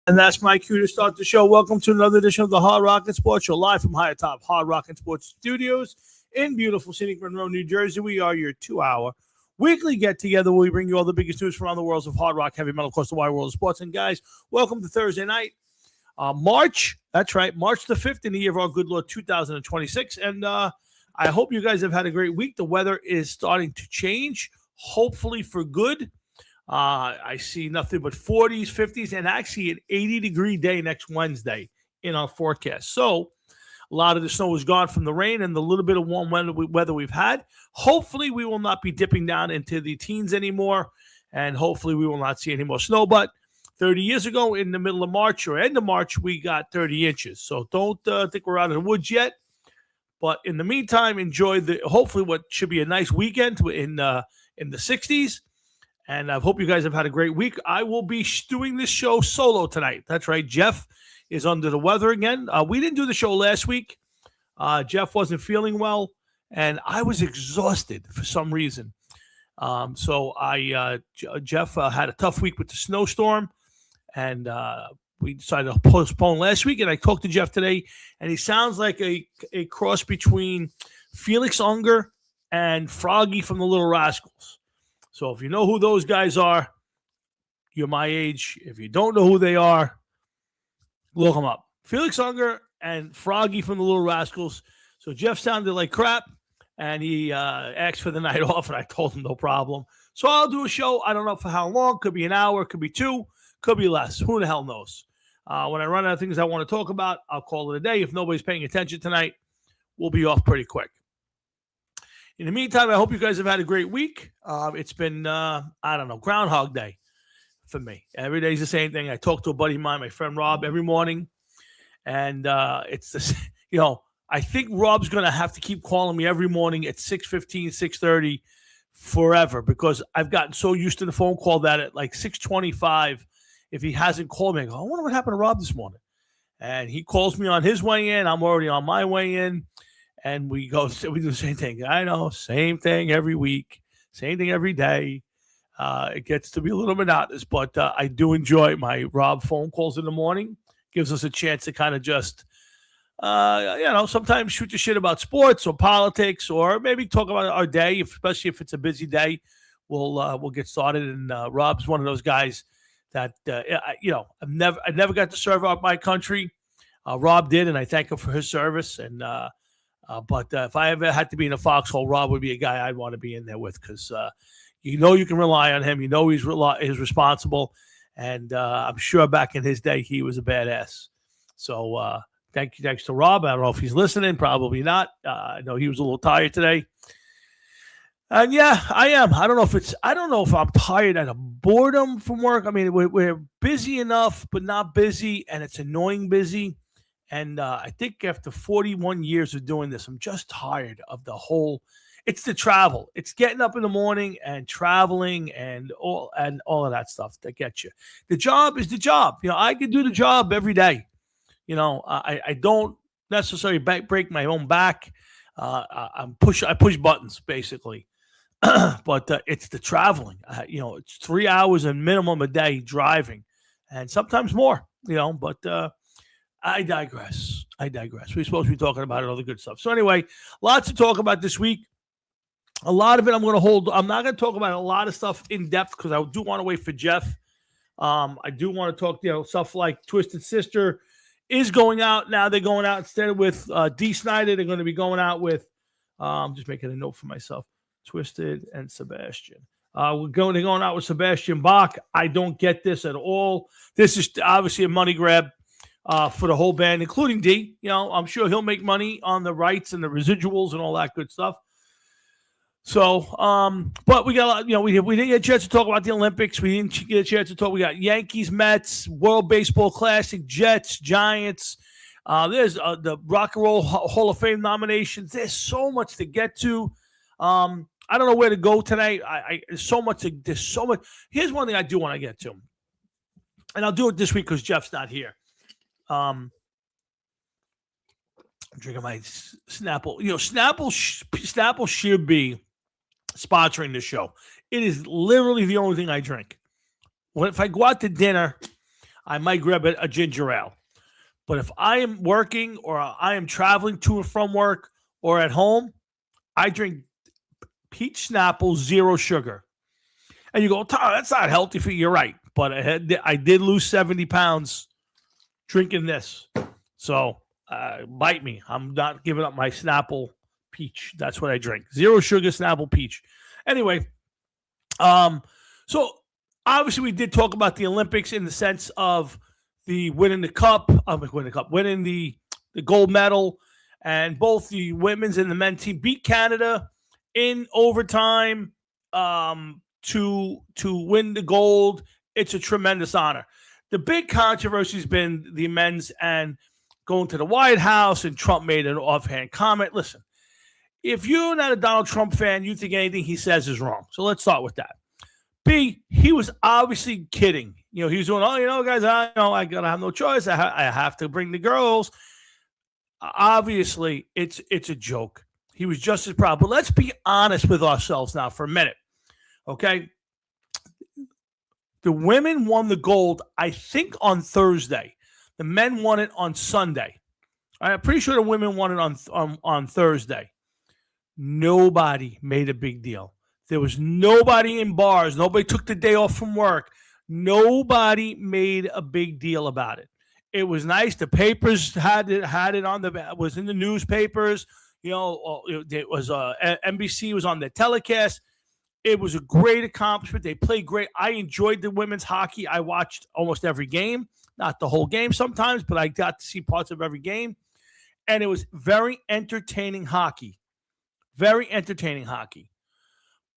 And that's my cue to start the show. Welcome to another edition of the Hard Rock and Sports Show, live from high atop Hard Rock and Sports Studios in beautiful scenic Monroe, New Jersey. We are your 2-hour weekly get-together where we bring you all the biggest news from around the worlds of hard rock, heavy metal, across the wide world of sports. And guys, welcome to Thursday night, March the 5th in the year of our good Lord, 2026. And I hope you guys have had a great week. The weather is starting to change, hopefully for good. I see nothing but 40s, 50s, and actually an 80-degree day next Wednesday in our forecast. So a lot of the snow is gone from the rain and the little bit of warm weather we've had. Hopefully we will not be dipping down into the teens anymore, and hopefully we will not see any more snow. But 30 years ago in the middle of March or end of March, we got 30 inches. So don't think we're out of the woods yet. But in the meantime, enjoy hopefully what should be a nice weekend in the 60s. And I hope you guys have had a great week. I will be doing this show solo tonight. That's right. Jeff is under the weather again. We didn't do the show last week. Jeff wasn't feeling well, and I was exhausted for some reason. So Jeff had a tough week with the snowstorm, and we decided to postpone last week. And I talked to Jeff today, and he sounds like a cross between Felix Unger and Froggy from the Little Rascals. So if you know who those guys are, you're my age. If you don't know who they are, look them up. Felix Unger and Froggy from the Little Rascals. So Jeff sounded like crap, and he asked for the night off, and I told him no problem. So I'll do a show. I don't know for how long. Could be an hour. Could be 2. Could be less. Who the hell knows? When I run out of things I want to talk about, I'll call it a day. If nobody's paying attention tonight, we'll be off pretty quick. In the meantime, I hope you guys have had a great week. It's been, Groundhog Day for me. Every day's the same thing. I talk to a buddy of mine, my friend Rob, every morning. And it's this, I think Rob's going to have to keep calling me every morning at 6:15, 6:30 forever, because I've gotten so used to the phone call that at like 6:25, if he hasn't called me, I go, I wonder what happened to Rob this morning. And he calls me on his way in. I'm already on my way in. And we do the same thing. I know, same thing every week, same thing every day. It gets to be a little monotonous, but I do enjoy my Rob phone calls in the morning. Gives us a chance to kind of just, sometimes shoot the shit about sports or politics, or maybe talk about our day, especially if it's a busy day. We'll get started. And Rob's one of those guys that I never got to serve out my country. Rob did, and I thank him for his service. And but if I ever had to be in a foxhole, Rob would be a guy I'd want to be in there with, because you can rely on him. He's responsible, and I'm sure back in his day he was a badass. So thanks to Rob. I don't know if he's listening. Probably not. I know he was a little tired today. And yeah, I am. I don't know if I'm tired out of boredom from work. I mean, we're busy enough, but not busy, and it's annoying busy. And I think after 41 years of doing this, I'm just tired of the whole. It's the travel. It's getting up in the morning and traveling and all of that stuff that gets you. The job is the job. I can do the job every day. I don't necessarily break my own back. I push buttons basically, but it's the traveling. It's 3 hours and minimum a day driving, and sometimes more. But. I digress. We're supposed to be talking about all the good stuff. So anyway, lots to talk about this week. A lot of it I'm going to hold. I'm not going to talk about a lot of stuff in depth because I do want to wait for Jeff. I do want to talk, stuff like Twisted Sister is going out. Now they're going out instead of with Dee Snider. They're going to be going out with, just making a note for myself, Twisted and Sebastian. They're going out with Sebastian Bach. I don't get this at all. This is obviously a money grab. For the whole band, including D. I'm sure he'll make money on the rights and the residuals and all that good stuff. So, but we got, we didn't get a chance to talk about the Olympics. We didn't get a chance to talk. We got Yankees, Mets, World Baseball Classic, Jets, Giants. There's the Rock and Roll Hall of Fame nominations. There's so much to get to. I don't know where to go tonight. There's so much. Here's one thing I do want to get to, and I'll do it this week because Jeff's not here. I'm drinking my Snapple. Snapple should be sponsoring the show. It is literally the only thing I drink. If I go out to dinner, I might grab a ginger ale. But if I am working or I am traveling to and from work or at home, I drink peach Snapple, 0 sugar. And you go, Tom, that's not healthy for you. You're right. But I did lose 70 pounds drinking this. So bite me. I'm not giving up my Snapple peach. That's what I drink. 0 sugar Snapple peach. Anyway, so obviously we did talk about the Olympics in the sense of the winning the cup, winning the gold medal, and both the women's and the men's team beat Canada in overtime to win the gold. It's a tremendous honor. The big controversy has been the men's and going to the White House, and Trump made an offhand comment. Listen, if you're not a Donald Trump fan, you think anything he says is wrong. So let's start with that. B, he was obviously kidding. He was doing, guys, I gotta have no choice. I have to bring the girls. Obviously, it's a joke. He was just as proud. But let's be honest with ourselves now for a minute, okay? The women won the gold, I think, on Thursday. The men won it on Sunday. I'm pretty sure the women won it on Thursday. Nobody made a big deal. There was nobody in bars. Nobody took the day off from work. Nobody made a big deal about it. It was nice. The papers had it on was in the newspapers. It was NBC was on the telecast. It was a great accomplishment. They played great. I enjoyed the women's hockey. I watched almost every game, not the whole game sometimes, but I got to see parts of every game. And it was very entertaining hockey. Very entertaining hockey.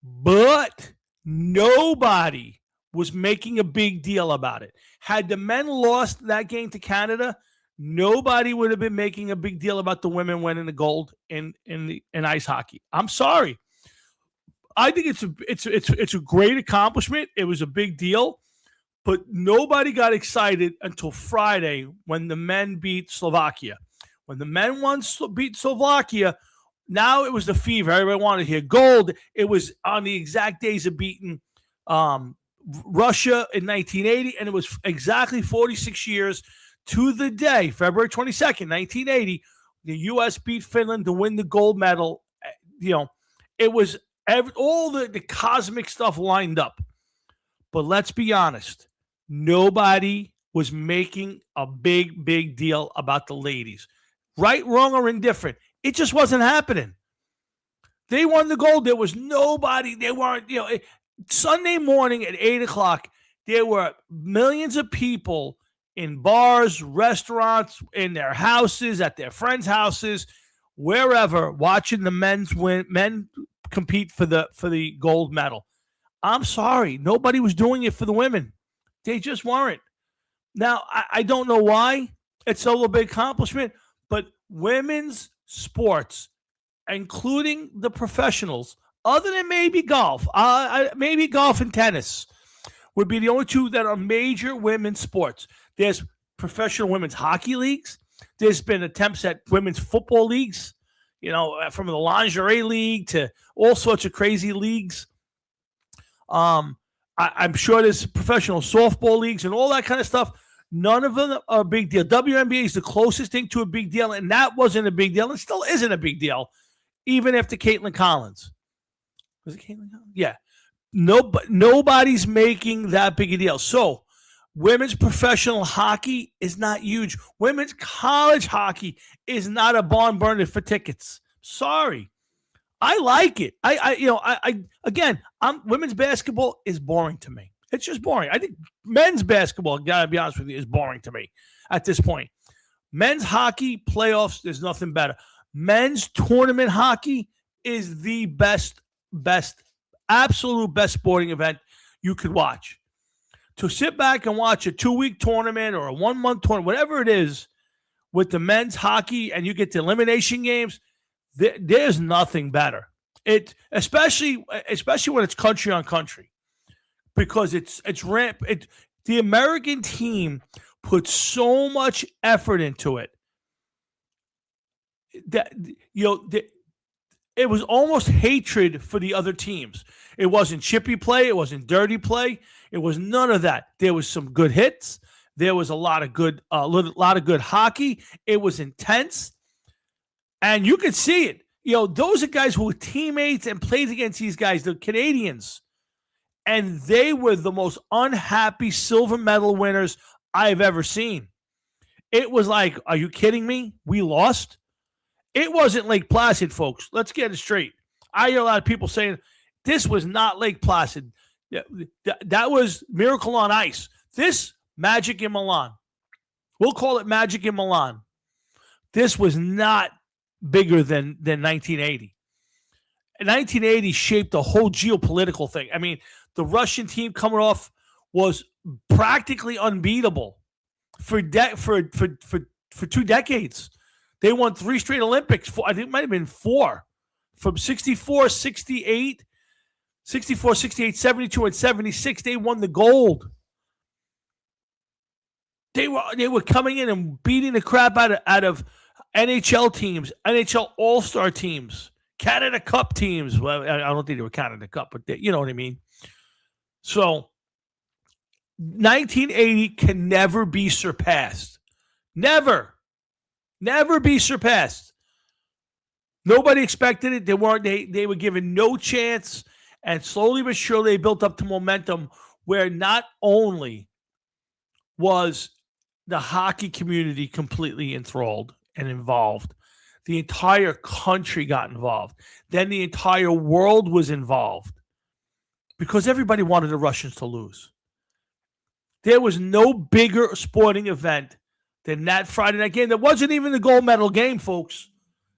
But nobody was making a big deal about it. Had the men lost that game to Canada, nobody would have been making a big deal about the women winning the gold in ice hockey. I'm sorry. I think it's a great accomplishment. It was a big deal, but nobody got excited until Friday when the men beat Slovakia. When the men beat Slovakia, now it was the fever. Everybody wanted to hear gold. It was on the exact days of beating Russia in 1980, and it was exactly 46 years to the day, February 22nd, 1980, the U.S. beat Finland to win the gold medal. It was all the cosmic stuff lined up. But let's be honest, nobody was making a big deal about the ladies. Right, wrong, or indifferent. It just wasn't happening. They won the gold. There was nobody. They weren't, Sunday morning at 8 o'clock, there were millions of people in bars, restaurants, in their houses, at their friends' houses, wherever, watching the men compete for the gold medal. I'm sorry. Nobody was doing it for the women. They just weren't. Now, I don't know why it's a big accomplishment, but women's sports, including the professionals, other than maybe golf, maybe golf and tennis, would be the only two that are major women's sports. There's professional women's hockey leagues. There's been attempts at women's football leagues, from the lingerie league to all sorts of crazy leagues. I'm sure there's professional softball leagues and all that kind of stuff. None of them are a big deal. WNBA is the closest thing to a big deal, and that wasn't a big deal. It still isn't a big deal, even after Caitlin Collins. Was it Caitlin Collins? Yeah. Nobody's making that big a deal. So women's professional hockey is not huge. Women's college hockey is not a barn burner for tickets. Sorry. I like it. Women's basketball is boring to me. It's just boring. I think men's basketball, gotta be honest with you, is boring to me at this point. Men's hockey playoffs, there's nothing better. Men's tournament hockey is the best, absolute best sporting event you could watch. To sit back and watch a 2-week tournament or a 1-month tournament, whatever it is, with the men's hockey, and you get the elimination games, there's nothing better. Especially when it's country on country. Because it's ramp. The American team put so much effort into it that it was almost hatred for the other teams. It wasn't chippy play. It wasn't dirty play. It was none of that. There was some good hits. There was a lot of good hockey. It was intense, and you could see it. Those are guys who were teammates and played against these guys, the Canadians, and they were the most unhappy silver medal winners I've ever seen. It was like, are you kidding me? We lost? It wasn't Lake Placid, folks. Let's get it straight. I hear a lot of people saying this was not Lake Placid. That was Miracle on Ice. This, Magic in Milan. We'll call it Magic in Milan. This was not bigger than 1980. 1980 shaped the whole geopolitical thing. I mean, the Russian team coming off was practically unbeatable for 2 decades. They won 3 straight Olympics. I think it might have been 4. From 64, 68, 72, and 76, they won the gold. They were coming in and beating the crap out of NHL teams, NHL All-Star teams, Canada Cup teams. Well, I don't think they were Canada Cup, but you know what I mean. So 1980 can never be surpassed. Never be surpassed. Nobody expected it. They were given no chance, and slowly but surely they built up to momentum where not only was the hockey community completely enthralled and involved, the entire country got involved. Then the entire world was involved because everybody wanted the Russians to lose. There was no bigger sporting event than that Friday night game. That wasn't even the gold medal game, folks.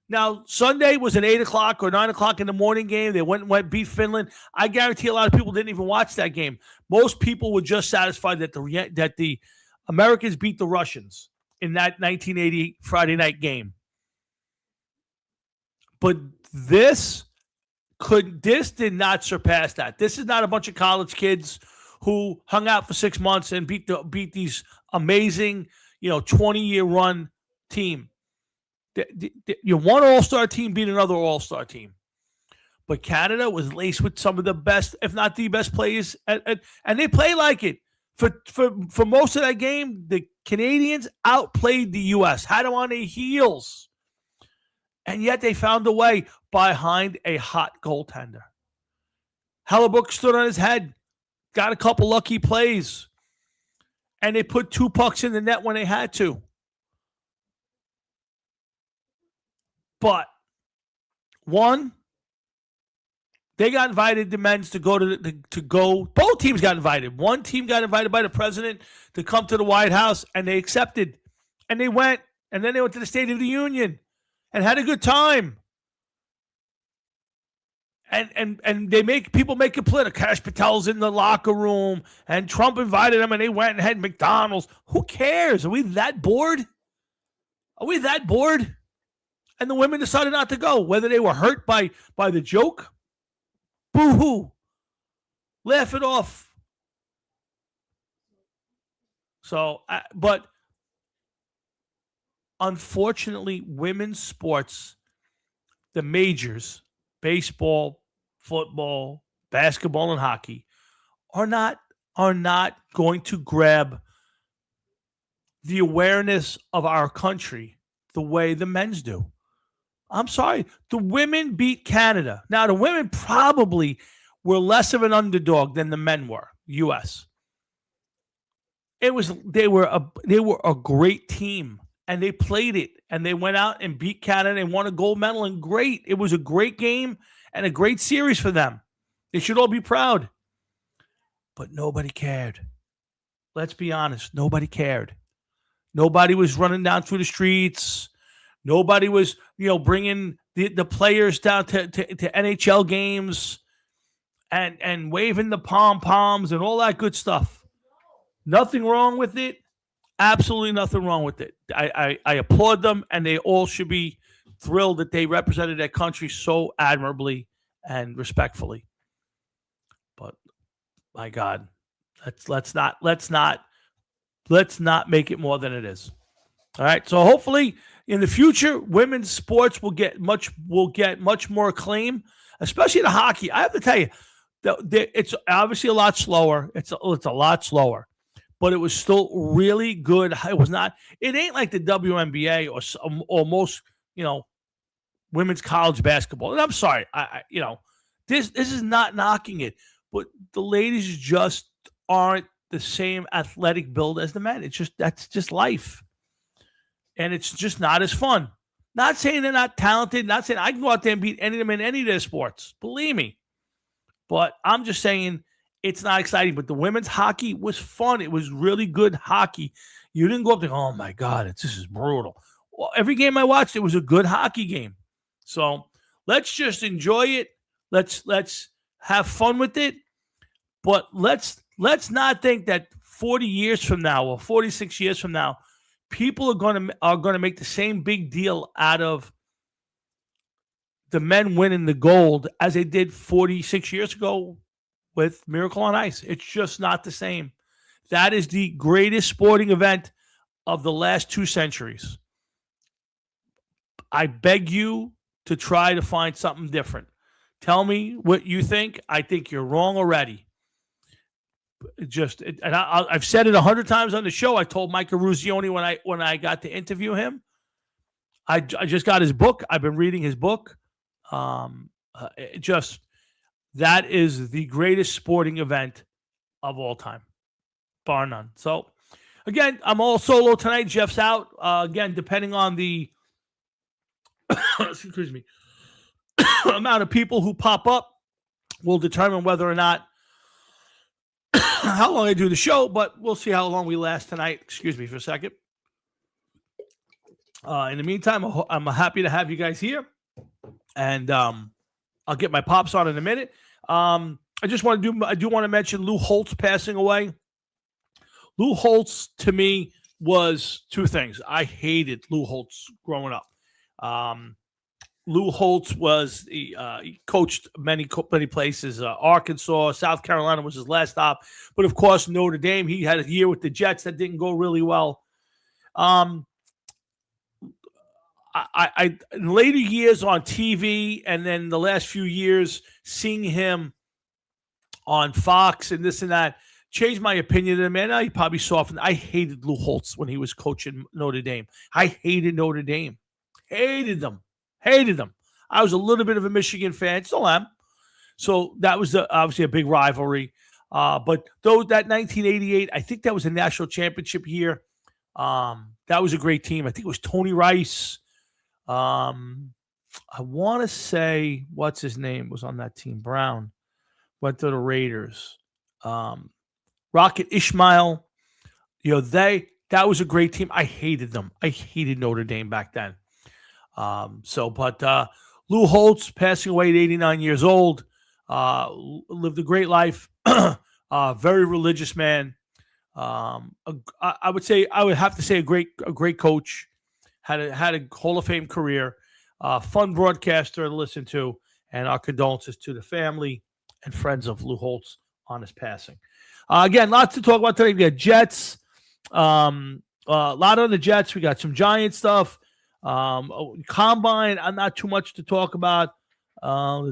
Now, Sunday was an 8 o'clock or 9 o'clock in the morning game. They went beat Finland. I guarantee a lot of people didn't even watch that game. Most people were just satisfied that the Americans beat the Russians in that 1980 Friday night game. But this did not surpass that. This is not a bunch of college kids who hung out for 6 months and beat these amazing, 20-year run team. One all-star team beat another all-star team. But Canada was laced with some of the best, if not the best players, and they play like it. For most of that game, the Canadians outplayed the U.S., had them on their heels. And yet they found a way behind a hot goaltender. Hellebuck stood on his head, got a couple lucky plays, and they put 2 pucks in the net when they had to. But one, they got invited, the men's, to go. Both teams got invited. One team got invited by the president to come to the White House, and they accepted. And they went, and then they went to the State of the Union and had a good time. And people make it political. Kash Patel's in the locker room, and Trump invited them, and they went and had McDonald's. Who cares? Are we that bored? And the women decided not to go, whether they were hurt by the joke. Boo-hoo. Laugh it off. So, but unfortunately, women's sports, the majors, baseball, football, basketball, and hockey, are not going to grab the awareness of our country the way the men's do. I'm sorry. The women beat Canada. Now, the women probably were less of an underdog than the men were, U.S. They were a great team, and they played it, and they went out and beat Canada and won a gold medal, and great. It was a great game and a great series for them. They should all be proud. But nobody cared. Let's be honest. Nobody cared. Nobody was running down through the streets. Nobody was, bringing the players down to NHL games and waving the pom-poms and all that good stuff. Nothing wrong with it. Absolutely nothing wrong with it. I applaud them, and they all should be thrilled that they represented their country so admirably and respectfully. But my God, let's not make it more than it is. All right. So hopefully in the future, women's sports will get much more acclaim, especially the hockey. I have to tell you, it's obviously a lot slower. It's a lot slower. but it was still really good. It was not. It ain't like the WNBA or most women's college basketball. And I'm sorry, this is not knocking it, but the ladies just aren't the same athletic build as the men. That's just life, and it's just not as fun. Not saying they're not talented. Not saying I can go out there and beat any of them in any of their sports. Believe me, but I'm just saying it's not exciting. But the women's hockey was fun. It was really good hockey. You didn't go up there, oh my God, this is brutal. Well, every game I watched, it was a good hockey game. So let's just enjoy it. Let's have fun with it. But let's not think that 40 years from now or 46 years from now, people are going to make the same big deal out of the men winning the gold as they did 46 years ago with Miracle on Ice. It's just not the same. That is the greatest sporting event of the last 2 centuries. I beg you to try to find something different. Tell me what you think. I think you're wrong already. I've said it 100 times on the show. I told Mike Eruzione when I got to interview him. I just got his book. I've been reading his book. That is the greatest sporting event of all time, bar none. So, again, I'm all solo tonight. Jeff's out. Again, depending on the excuse me, amount of people who pop up will determine whether or not how long I do the show, but we'll see how long we last tonight. Excuse me for a second. In the meantime, I'm happy to have you guys here, and I'll get my pops on in a minute. I do want to mention Lou Holtz passing away. Lou Holtz to me was 2 things. I hated Lou Holtz growing up. Lou Holtz was he coached many places. Arkansas, South Carolina was his last stop, but of course Notre Dame. He had a year with the Jets that didn't go really well. I in later years on TV, and then the last few years seeing him on Fox and this and that changed my opinion of him. And I probably softened. I hated Lou Holtz when he was coaching Notre Dame. I hated Notre Dame. Hated them. I was a little bit of a Michigan fan. Still am. So that was obviously a big rivalry. But that 1988, I think that was a national championship year. That was a great team. I think it was Tony Rice. I want to say, what's his name was on that team? Brown. Went to the Raiders. Rocket Ismail. That was a great team. I hated them. I hated Notre Dame back then. But Lou Holtz passing away at 89 years old, lived a great life, very religious man. I would have to say a great coach, had a Hall of Fame career, fun broadcaster to listen to, and our condolences to the family and friends of Lou Holtz on his passing. Again, lots to talk about today. We got Jets, a lot on the Jets. We got some Giant stuff. Combine, not too much to talk about. A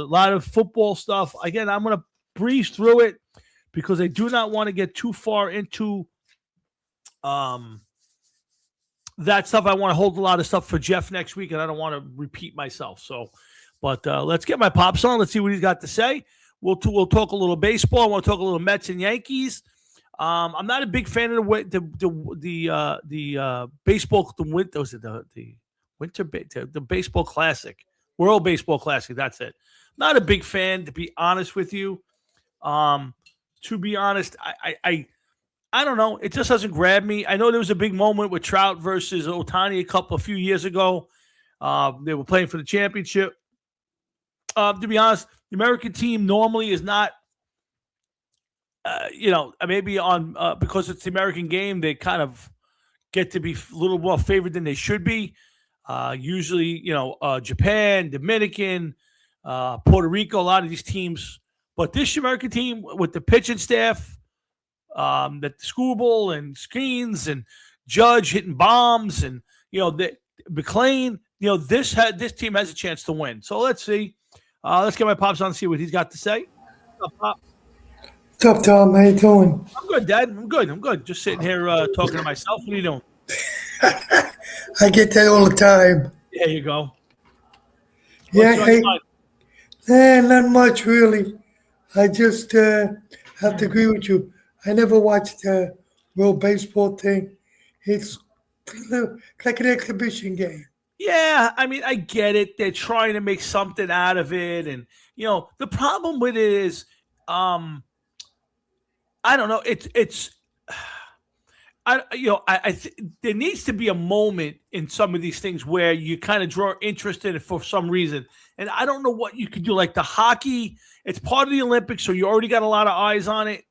lot of football stuff. Again, I'm going to breeze through it because I do not want to get too far into that stuff. I want to hold a lot of stuff for Jeff next week, and I don't want to repeat myself. So, but let's get my pops on. Let's see what he's got to say. We'll talk a little baseball. I want to talk a little Mets and Yankees. I'm not a big fan of the baseball. The baseball classic, World Baseball Classic. That's it. Not a big fan, to be honest with you. To be honest, I don't know. It just doesn't grab me. I know there was a big moment with Trout versus Ohtani a few years ago. They were playing for the championship. To be honest, the American team normally is not. Maybe on because it's the American game, they kind of get to be a little more favored than they should be. Usually, Japan, Dominican, Puerto Rico, a lot of these teams. But this American team with the pitching staff, that Screwball and Screens and Judge hitting bombs, and McLean, this team has a chance to win. So let's see. Let's get my pops on and see what he's got to say. Pop. What's up, Tom? How you doing? I'm good, Dad. I'm good. I'm good. Just sitting here talking to myself. What are you doing? I get that all the time. There you go. Yeah, What's on your hey, mind? not much really. I just have to agree with you. I never watched the World Baseball thing. It's like an exhibition game. Yeah, I mean, I get it. They're trying to make something out of it, and the problem with it is, um, I don't know. It's there needs to be a moment in some of these things where you kind of draw interest in it for some reason. And I don't know what you could do. Like the hockey, it's part of the Olympics, so you already got a lot of eyes on it.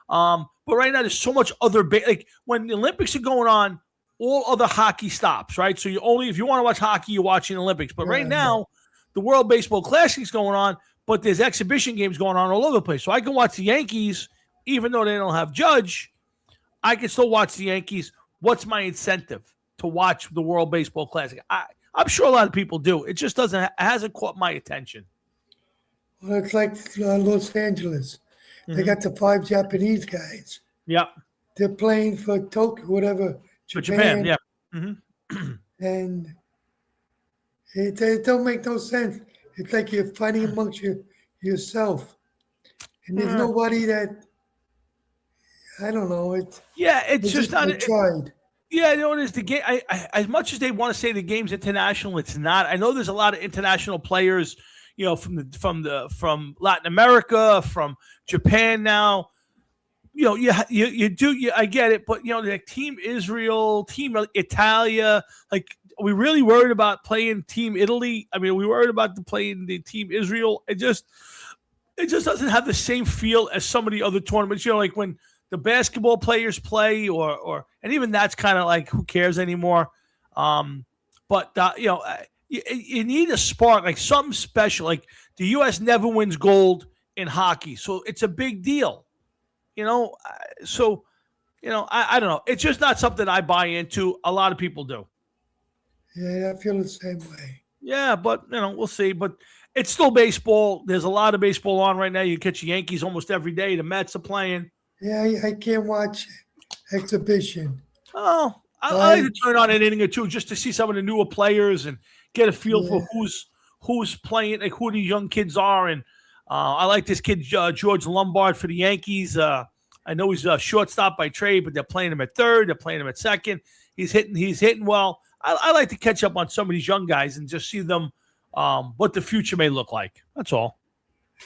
But right now, there's so much other like when the Olympics are going on, all other hockey stops, right? So if you want to watch hockey, you're watching the Olympics. But right Yeah, now, the World Baseball Classic's going on, but there's exhibition games going on all over the place. So I can watch the Yankees, even though they don't have Judge. I can still watch the Yankees. What's my incentive to watch the World Baseball Classic? I'm sure a lot of people do. It just hasn't caught my attention. well, it's like Los Angeles. They got the 5 Japanese guys. Yeah, They're playing for Tokyo, whatever, for Japan. Japan, Yeah. Hmm. and it don't make no sense. It's like you're fighting amongst yourself, and there's nobody that I don't know. Yeah, it's They just just not. they tried. Yeah, it is the game. As much as they want to say the game's international, it's not. I know there's a lot of international players, from Latin America, from Japan now. You do. I get it, but like Team Israel, Team Italia, like. Are we really worried about playing Team Italy? I mean, are we worried about playing the Team Israel? It just doesn't have the same feel as some of the other tournaments. Like when the basketball players play, and even that's kind of like who cares anymore. But you need a spark, like something special. Like the U.S. never wins gold in hockey, so it's a big deal. So I don't know. It's just not something I buy into. A lot of people do. Yeah, I feel the same way. Yeah, but we'll see. But it's still baseball. There's a lot of baseball on right now. You catch the Yankees almost every day. The Mets are playing. Yeah, I can't watch exhibition. Oh, I like I to turn on an inning or two just to see some of the newer players and get a feel yeah, for who's playing, like who the young kids are. And I like this kid George Lombard for the Yankees. I know he's a shortstop by trade, but they're playing him at third. They're playing him at second. He's hitting well. I like to catch up on some of these young guys and just see them what the future may look like. That's all.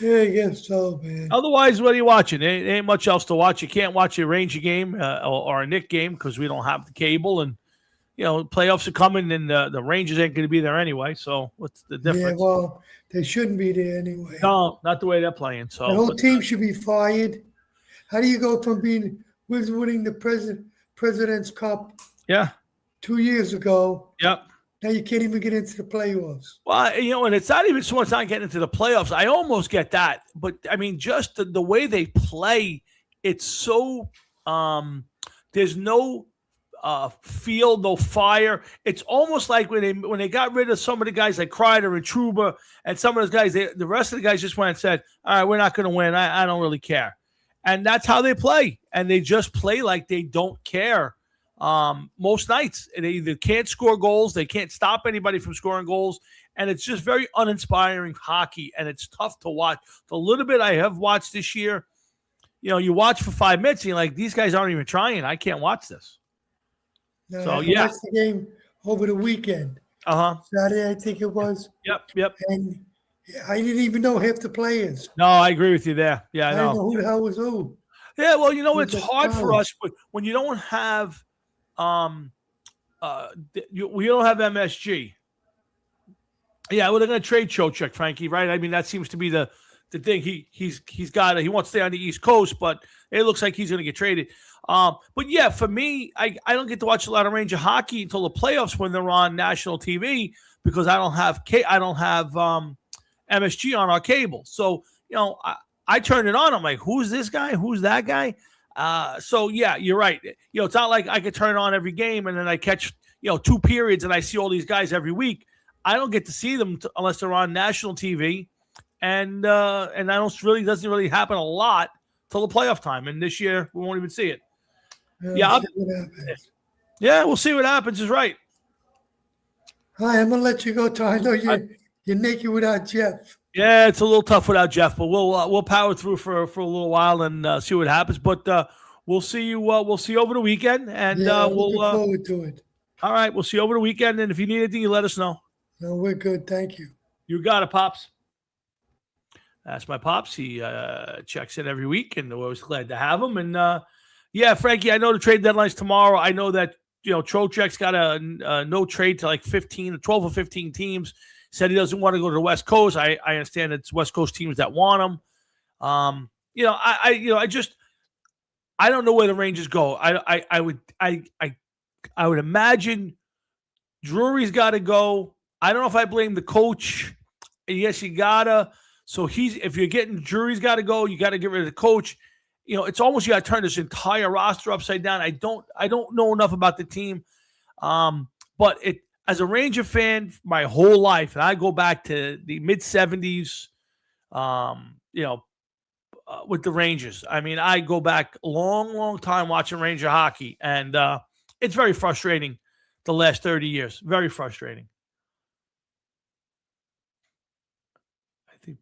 I guess so, man. Otherwise, what are you watching? There ain't much else to watch. You can't watch a Ranger game or a Nick game because we don't have the cable, and playoffs are coming, and the Rangers ain't going to be there anyway. So what's the Yeah, difference? well, they shouldn't be there anyway. No, not the way they're playing. So The whole team should be fired. How do you go from winning the President's Cup yeah, 2 years ago? yep. Now you can't even get into the playoffs. Well, and it's not even so much not getting into the playoffs. I almost get that, but I mean, just the way they play, it's so there's no feel, no fire. It's almost like when they got rid of some of the guys like Kreider and Truba and some of those guys, the rest of the guys just went and said, "All right, we're not going to win. I don't really care," and that's how they play, and they just play like they don't care. Most nights they either can't score goals, they can't stop anybody from scoring goals, and it's just very uninspiring hockey, and it's tough to watch. The little bit I have watched this year, you watch for 5 minutes and you're like, these guys aren't even trying. I can't watch this. Now, So I yeah. watched the game over the weekend. Uh-huh. Saturday, I think it was. Yep. And I didn't even know half the players. No, I agree with you there. Yeah, I I didn't know. know who the hell was who. Yeah, well, it's It's hard for fun. us, but when you don't have we don't have MSG. Yeah, well, they're going to trade Chochek, Frankie, right? I mean, that seems to be the thing. He wants to stay on the East Coast, but it looks like he's going to get traded. But yeah, for me, I don't get to watch a lot of Ranger hockey until the playoffs when they're on national TV because I don't have MSG on our cable. So I turn it on. I'm like, who's this guy? Who's that guy? So yeah, you're right. It's not like I could turn on every game and then I catch 2 periods and I see all these guys every week. I don't get to see them unless they're on national TV, and I don't doesn't really happen a lot till the playoff time. And this year we won't even see it. We'll see what happens. Yeah, we'll see what happens. Is right. All right, I'm gonna let you go, Tom. I know you're naked without Jeff. Yeah, it's a little tough without Jeff, but we'll power through for a little while and see what happens. But we'll see you. We'll see you over the weekend, and we'll look forward to it. All right, we'll see you over the weekend, and if you need anything, you let us know. No, we're good. Thank you. You got it, Pops. That's my Pops. He checks in every week, and we're always glad to have him. And yeah, Frankie, I know the trade deadline's tomorrow. I know that Trocheck's got a no trade to like 12 or 15 teams. Said he doesn't want to go to the West Coast. I understand it's West Coast teams that want him. I don't know where the Rangers go. I would imagine Drury's got to go. I don't know if I blame the coach. Yes, you gotta. So if you're getting Drury's got to go, you got to get rid of the coach. It's almost you got to turn this entire roster upside down. I don't know enough about the team, but as a Ranger fan, my whole life, and I go back to the mid '70s, with the Rangers. I mean, I go back a long, long time watching Ranger hockey, and it's very frustrating. The last 30 years, very frustrating. I think,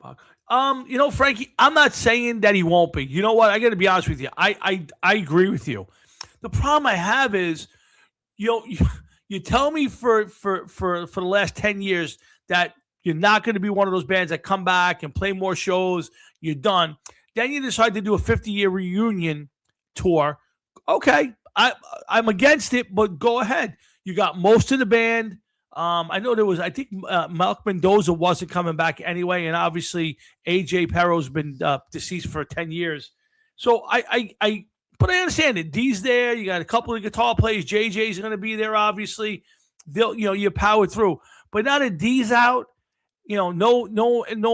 Frankie, I'm not saying that he won't be. You know what? I got to be honest with you. I agree with you. The problem I have is, you tell me for the last 10 years that you're not going to be one of those bands that come back and play more shows. You're done. Then you decide to do a 50-year reunion tour. Okay, I'm against it, but go ahead. You got most of the band. I know I think Mark Mendoza wasn't coming back anyway, and obviously AJ Perro's been deceased for 10 years. So but I understand it. D's there. You got a couple of guitar players. JJ's going to be there. Obviously, you power through. But now that D's out, no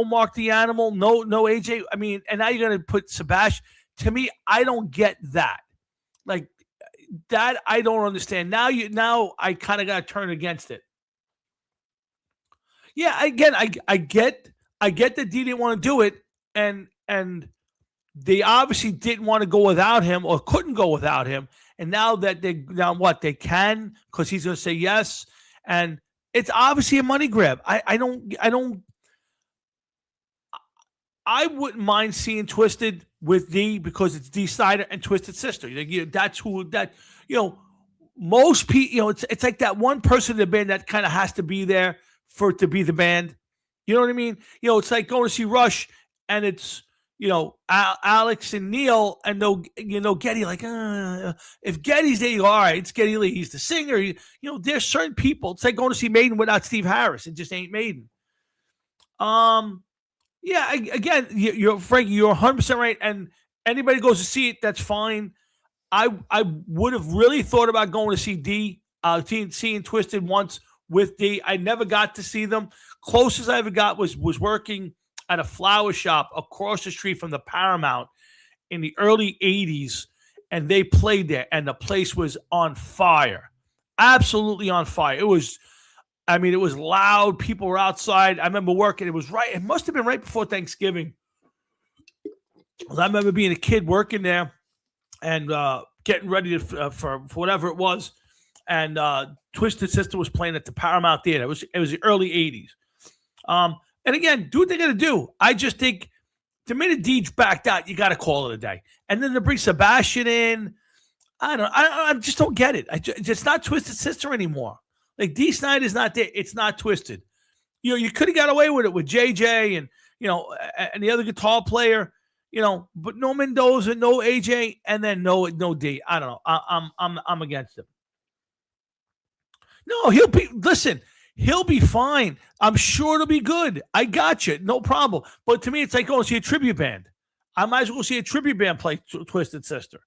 Mark the Animal, no AJ. I mean, and now you're going to put Sebastian. To me, I don't get that. Like that, I don't understand. Now I kind of got to turn against it. Yeah, again, I get that D didn't want to do it, and they obviously didn't want to go without him or couldn't go without him. And now that they can, because he's going to say yes. And it's obviously a money grab. I wouldn't mind seeing Twisted with D because it's D Snyder and Twisted Sister. That's who most people, it's like that one person in the band that kind of has to be there for it to be the band. You know what I mean? It's like going to see Rush and it's, Alex and Neil and Geddy, like, if Geddy's there, you go, all right, it's Geddy Lee. He's the singer. There's certain people. It's like going to see Maiden without Steve Harris. It just ain't Maiden. Yeah, again, Frankie, you're 100% right. And anybody goes to see it, that's fine. I would have really thought about going to see D, seeing Twisted once with D. I never got to see them. Closest I ever got was working at a flower shop across the street from the Paramount in the early 80s, and they played there, and the place was on fire. Absolutely on fire. It was loud. People were outside. I remember working. It must have been right before Thanksgiving. I remember being a kid working there and getting ready for whatever it was, and Twisted Sister was playing at the Paramount Theater. It was the early 80s. And again, do what they got to do. I just think the minute Deej backed out, you got to call it a day. And then to bring Sebastian in, I just don't get it. It's not Twisted Sister anymore. Like D Snyder's not there. It's not Twisted. You could have got away with it with JJ and and the other guitar player, but no Mendoza, no AJ, and then no D. I don't know. I'm against him. No, he'll be fine. I'm sure it'll be good. I got you. No problem. But to me, it's like going to see a tribute band. I might as well see a tribute band play Twisted Sister.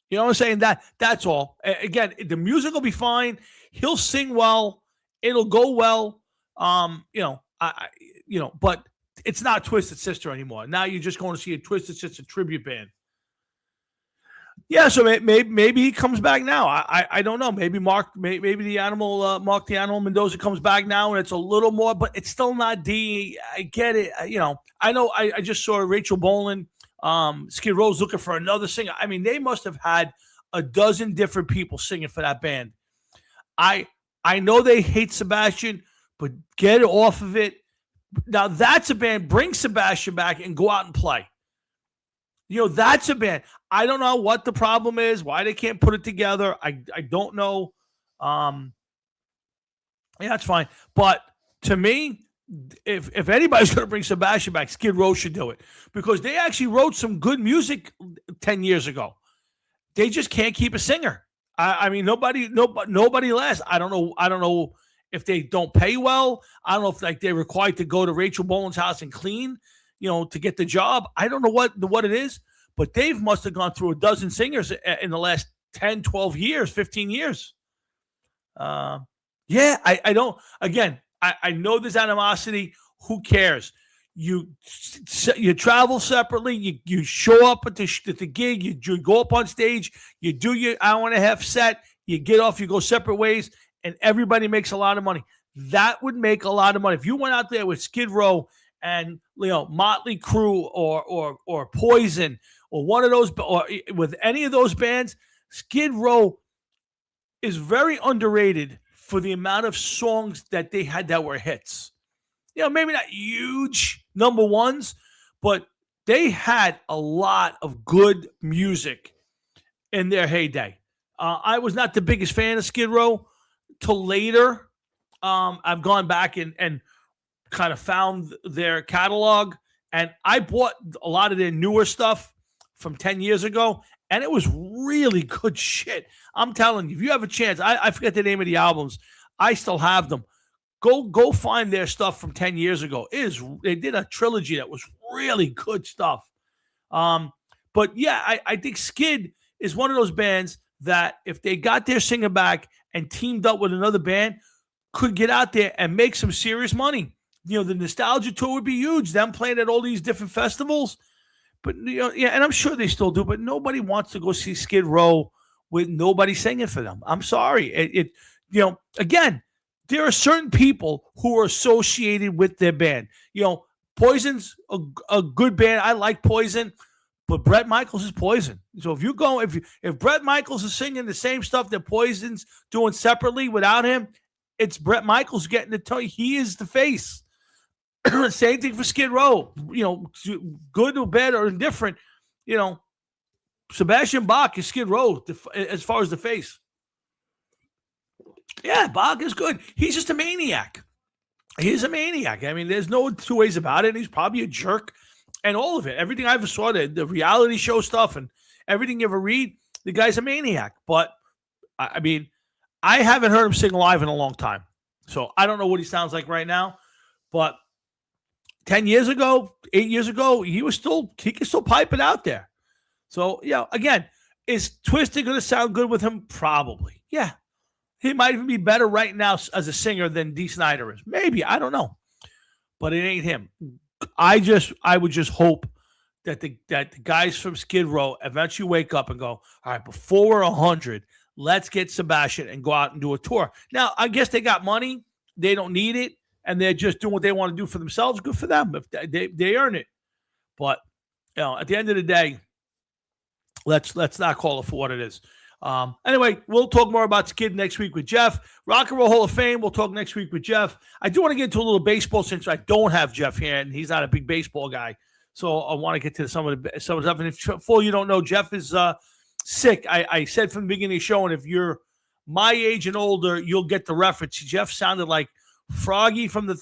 You know what I'm saying? That's all. Again, the music will be fine. He'll sing well. It'll go well. But it's not Twisted Sister anymore. Now you're just going to see a Twisted Sister tribute band. Yeah, so maybe he comes back now. I don't know. Maybe Mark the Animal Mendoza comes back now, and it's a little more, but it's still not D. I get it. I know. I just saw Rachel Bolan Skid Row's looking for another singer. I mean, they must have had a dozen different people singing for that band. I know they hate Sebastian, but get off of it. Now that's a band. Bring Sebastian back and go out and play. That's a band. I don't know what the problem is, why they can't put it together. I don't know. Yeah, that's fine. But to me, if anybody's going to bring Sebastian back, Skid Row should do it, because they actually wrote some good music 10 years ago. They just can't keep a singer. I mean, nobody lasts. I don't know if they don't pay well. I don't know if they're required to go to Rachel Boland's house and clean, to get the job. I don't know what it is, but Dave must have gone through a dozen singers in the last 10, 12 years, 15 years. Yeah, I don't. Again, I know there's animosity. Who cares? You travel separately. You show up at the gig. You go up on stage. You do your hour and a half set. You get off. You go separate ways, and everybody makes a lot of money. That would make a lot of money if you went out there with Skid Row and Motley Crue or Poison or one of those, or with any of those bands. Skid Row is very underrated for the amount of songs that they had that were hits. Maybe not huge number ones, but they had a lot of good music in their heyday. I was not the biggest fan of Skid Row till later. I've gone back and kind of found their catalog, and I bought a lot of their newer stuff from 10 years ago, and it was really good shit. I'm telling you, if you have a chance, I forget the name of the albums. I still have them. Go find their stuff from 10 years ago. They did a trilogy that was really good stuff. But yeah, I think Skid is one of those bands that if they got their singer back and teamed up with another band, could get out there and make some serious money. The nostalgia tour would be huge. Them playing at all these different festivals. But yeah, and I'm sure they still do, but nobody wants to go see Skid Row with nobody singing for them. I'm sorry. Again, there are certain people who are associated with their band. Poison's a good band. I like Poison, but Bret Michaels is Poison. So if Bret Michaels is singing the same stuff that Poison's doing separately without him, it's Bret Michaels getting the tone. He is the face. Same thing for Skid Row. Good or bad or indifferent. Sebastian Bach is Skid Row as far as the face. Yeah, Bach is good. He's just a maniac. He's a maniac. I mean, there's no two ways about it. He's probably a jerk, and all of it. Everything I ever saw, the reality show stuff and everything you ever read, the guy's a maniac. But, I mean, I haven't heard him sing live in a long time. So I don't know what he sounds like right now. But 10 years ago, 8 years ago, he could still pipe it out there. So, again, is Twisted going to sound good with him? Probably. Yeah. He might even be better right now as a singer than Dee Snider is. Maybe. I don't know. But it ain't him. I would just hope that the guys from Skid Row eventually wake up and go, all right, before we're 100, let's get Sebastian and go out and do a tour. Now, I guess they got money. They don't need it. And they're just doing what they want to do for themselves. Good for them. If they earn it. But, at the end of the day, let's not call it for what it is. Anyway, we'll talk more about Skid next week with Jeff. Rock and Roll Hall of Fame, we'll talk next week with Jeff. I do want to get into a little baseball since I don't have Jeff here, and he's not a big baseball guy. So I want to get to some of the stuff. And if for you don't know, Jeff is sick. I said from the beginning of the show, and if you're my age and older, you'll get the reference. Jeff sounded like Froggy from the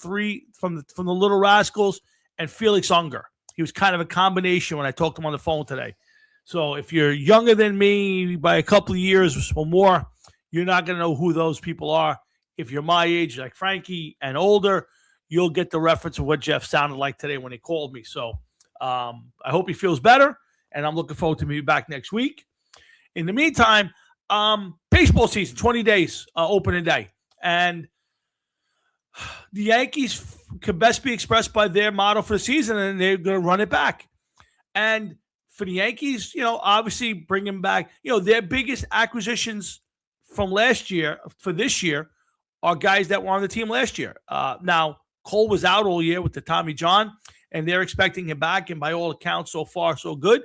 Little Rascals and Felix Unger. He was kind of a combination when I talked to him on the phone today. So if you're younger than me by a couple of years or more, you're not going to know who those people are. If you're my age, like Frankie, and older, you'll get the reference of what Jeff sounded like today when he called me. So I hope he feels better, and I'm looking forward to being back next week. In the meantime, baseball season, 20 days, opening day. And the Yankees could best be expressed by their motto for the season, and they're going to run it back. And for the Yankees, obviously bringing back, their biggest acquisitions from last year for this year are guys that were on the team last year. Now, Cole was out all year with the Tommy John, and they're expecting him back. And by all accounts, so far, so good.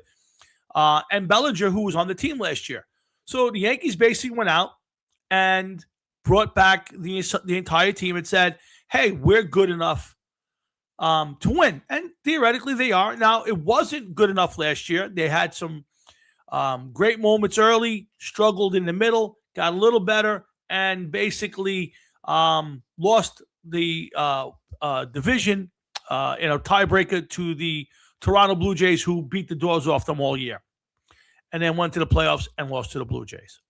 And Bellinger, who was on the team last year. So the Yankees basically went out and brought back the entire team and said, hey, we're good enough to win. And theoretically, they are. Now, it wasn't good enough last year. They had some great moments early, struggled in the middle, got a little better, and basically lost the division in a tiebreaker to the Toronto Blue Jays, who beat the doors off them all year, and then went to the playoffs and lost to the Blue Jays.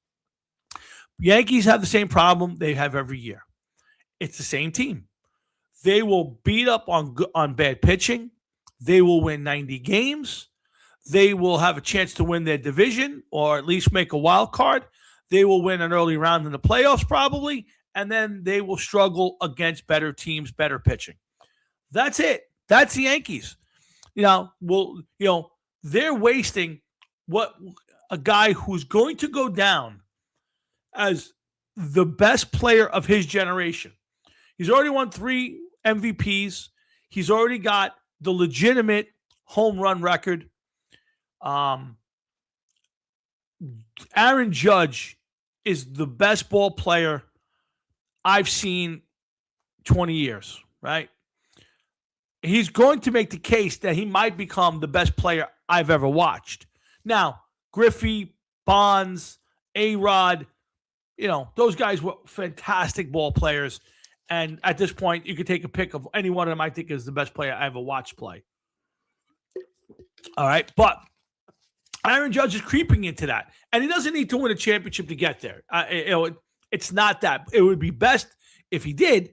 Yankees have the same problem they have every year. It's the same team. They will beat up on bad pitching. They will win 90 games. They will have a chance to win their division or at least make a wild card. They will win an early round in the playoffs probably, and then they will struggle against better teams, better pitching. That's it. That's the Yankees. They're wasting what a guy who's going to go down as the best player of his generation. He's already won 3 MVPs. He's already got the legitimate home run record. Aaron Judge is the best ball player I've seen 20 years, right? He's going to make the case that he might become the best player I've ever watched. Now, Griffey, Bonds, A-Rod, those guys were fantastic ball players. And at this point, you could take a pick of any one of them I think is the best player I ever watched play. All right. But Aaron Judge is creeping into that. And he doesn't need to win a championship to get there. It's not that. It would be best if he did,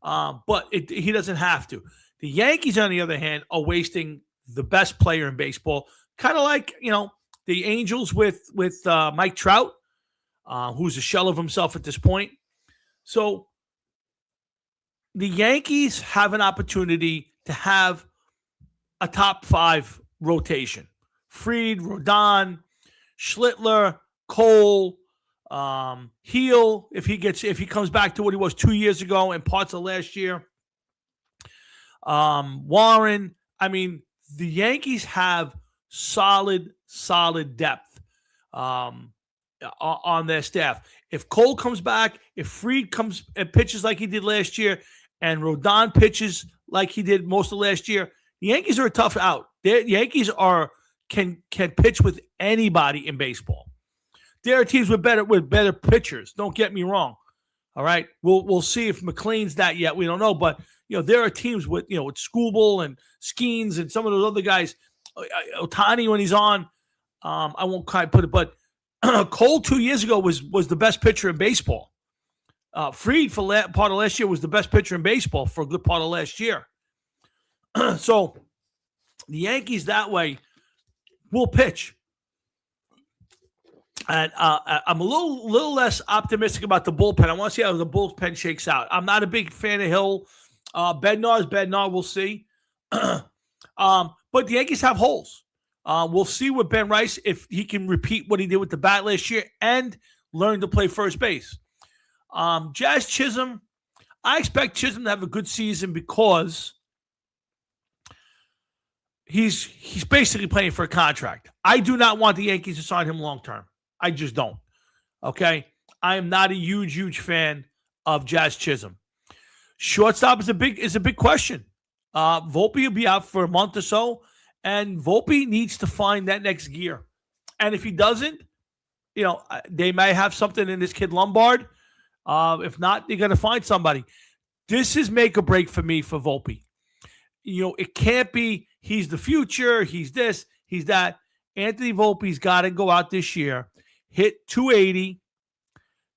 but he doesn't have to. The Yankees, on the other hand, are wasting the best player in baseball, kind of like, the Angels with Mike Trout, who's a shell of himself at this point. So the Yankees have an opportunity to have a top 5 rotation. Fried, Rodon, Schlittler, Cole, Heel, if he comes back to what he was 2 years ago and parts of last year. Warren. I mean, the Yankees have solid depth on their staff. If Cole comes back, if Fried comes and pitches like he did last year, and Rodon pitches like he did most of last year, the Yankees are a tough out. The Yankees can pitch with anybody in baseball. There are teams with better pitchers. Don't get me wrong. All right, we'll see if McLean's that yet. We don't know, but there are teams with with Skubal and Skeens and some of those other guys. Ohtani when he's on, I won't quite put it, but Cole 2 years ago was the best pitcher in baseball. Fried for part of last year was the best pitcher in baseball for a good part of last year. So the Yankees that way will pitch. And I'm a little less optimistic about the bullpen. I want to see how the bullpen shakes out. I'm not a big fan of Hill. Bednar, we'll see. But the Yankees have holes. We'll see with Ben Rice if he can repeat what he did with the bat last year and learn to play first base. Jazz Chisholm, I expect Chisholm to have a good season because he's basically playing for a contract. I do not want the Yankees to sign him long term. I just don't. Okay? I am not a huge fan of Jazz Chisholm. Shortstop is a big question. Volpe will be out for a month or so, and Volpe needs to find that next gear. And if he doesn't, they may have something in this kid Lombard. If not, they're going to find somebody. This is make or break for me for Volpe. It can't be he's the future, he's this, he's that. Anthony Volpe's got to go out this year, hit 280,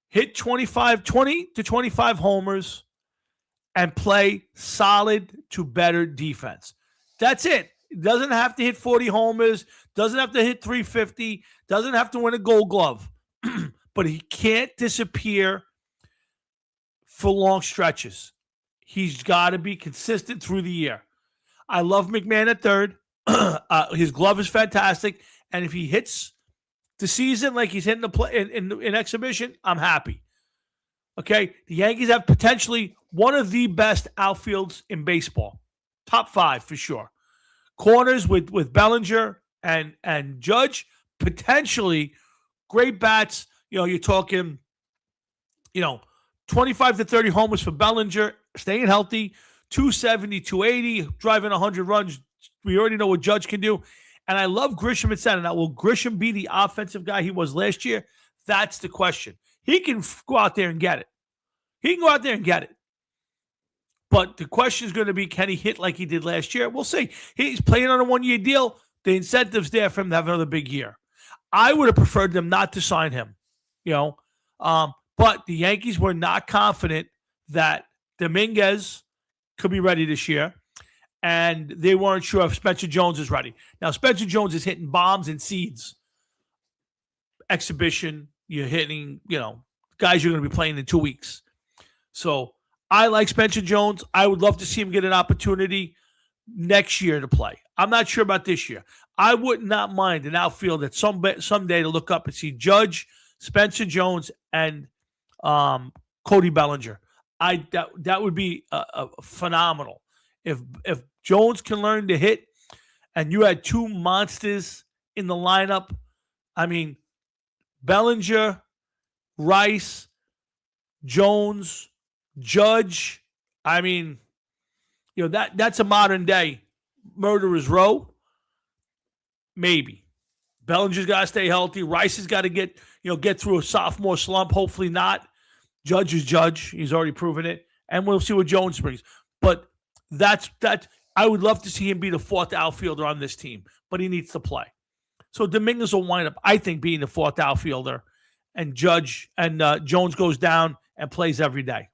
hit 20 to 25 homers, and play solid to better defense. That's it. It doesn't have to hit 40 homers, doesn't have to hit 350, doesn't have to win a Gold Glove. But he can't disappear for long stretches. He's got to be consistent through the year. I love McMahon at third. His glove is fantastic. And if he hits the season like he's hitting the play in exhibition, I'm happy. Okay? The Yankees have potentially one of the best outfields in baseball. Top 5 for sure. Corners with Bellinger and Judge, potentially great bats. You're talking, 25 to 30 homers for Bellinger, staying healthy, 270, 280, driving 100 runs. We already know what Judge can do. And I love Grisham at center. Now, will Grisham be the offensive guy he was last year? That's the question. He can go out there and get it. But the question is going to be, can he hit like he did last year? We'll see. He's playing on a one-year deal. The incentive's there for him to have another big year. I would have preferred them not to sign him, but the Yankees were not confident that Dominguez could be ready this year, and they weren't sure if Spencer Jones is ready. Now, Spencer Jones is hitting bombs and seeds. Exhibition, you're hitting, guys you're going to be playing in 2 weeks. So I like Spencer Jones. I would love to see him get an opportunity next year to play. I'm not sure about this year. I would not mind an outfield that someday to look up and see Judge, Spencer Jones, and Cody Bellinger. That would be a phenomenal. If Jones can learn to hit, and you had two monsters in the lineup, I mean, Bellinger, Rice, Jones, Judge. I mean, that's a modern day murderer's row. Maybe Bellinger's got to stay healthy. Rice has got to get through a sophomore slump. Hopefully not. Judge is Judge. He's already proven it, and we'll see what Jones brings. But that's. I would love to see him be the fourth outfielder on this team, but he needs to play. So Dominguez will wind up, I think, being the fourth outfielder, and Judge and Jones goes down and plays every day.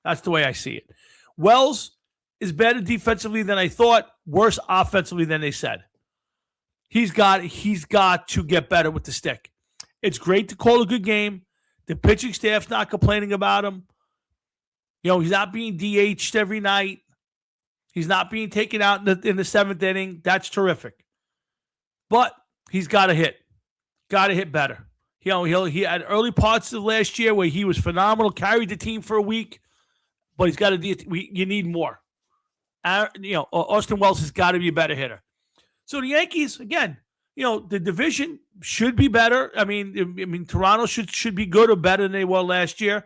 That's the way I see it. Wells is better defensively than I thought, worse offensively than they said. He's got to get better with the stick. It's great to call a good game. The pitching staff's not complaining about him. He's not being DH'd every night. He's not being taken out in the seventh inning. That's terrific. But he's got to hit. Got to hit better. He had early parts of last year where he was phenomenal, carried the team for a week, but he's got to. You need more. Austin Wells has got to be a better hitter. So the Yankees, again, the division should be better. I mean, Toronto should be good or better than they were last year.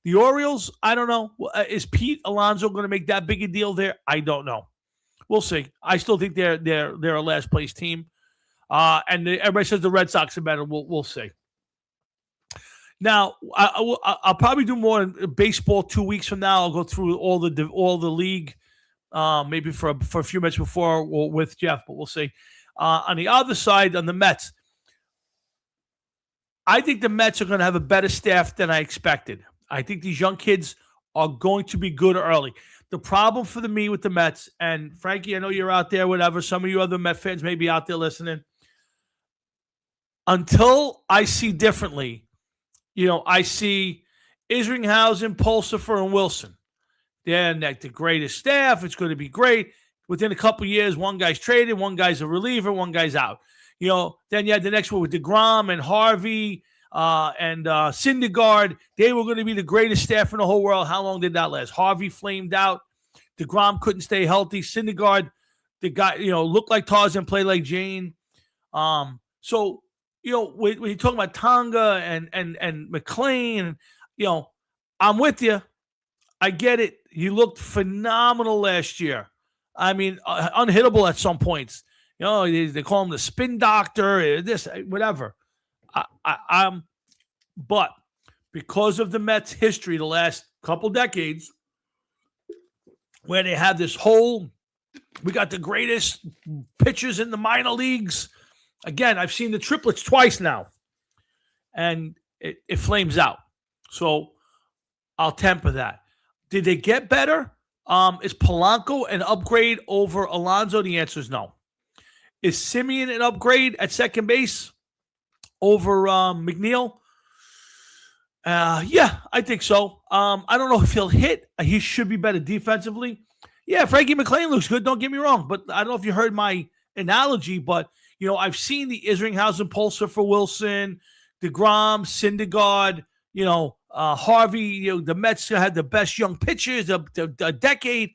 The Orioles, I don't know. Is Pete Alonso going to make that big a deal there? I don't know. We'll see. I still think they're a last place team, and everybody says the Red Sox are better. We'll see. Now, I'll probably do more in baseball 2 weeks from now. I'll go through all the league, maybe for a few minutes before or with Jeff, but we'll see. On the other side, on the Mets, I think the Mets are going to have a better staff than I expected. I think these young kids are going to be good early. The problem for me with the Mets, and Frankie, I know you're out there, whatever. Some of you other Met fans may be out there listening. Until I see differently, I see Isringhausen, Pulsifer, and Wilson. They're like the greatest staff. It's going to be great. Within a couple of years, one guy's traded, one guy's a reliever, one guy's out. Then you had the next one with DeGrom and Harvey and Syndergaard. They were going to be the greatest staff in the whole world. How long did that last? Harvey flamed out. DeGrom couldn't stay healthy. Syndergaard, the guy, looked like Tarzan, played like Jane. So, when you're talking about Tonga and McLean, I'm with you. I get it. He looked phenomenal last year. I mean, unhittable at some points. They call him the spin doctor, this, whatever. But because of the Mets' history the last couple decades, where they have this we got the greatest pitchers in the minor leagues. Again, I've seen the triplets twice now, and it flames out. So I'll temper that. Did they get better? Is Polanco an upgrade over Alonso? The answer is no. Is Simeon an upgrade at second base over McNeil? Yeah, I think so. I don't know if he'll hit. He should be better defensively. Yeah, Frankie McLean looks good. Don't get me wrong. But I don't know if you heard my analogy, but, I've seen the Isringhausen Pulser for Wilson, DeGrom, Syndergaard, Harvey. The Mets had the best young pitchers of the decade.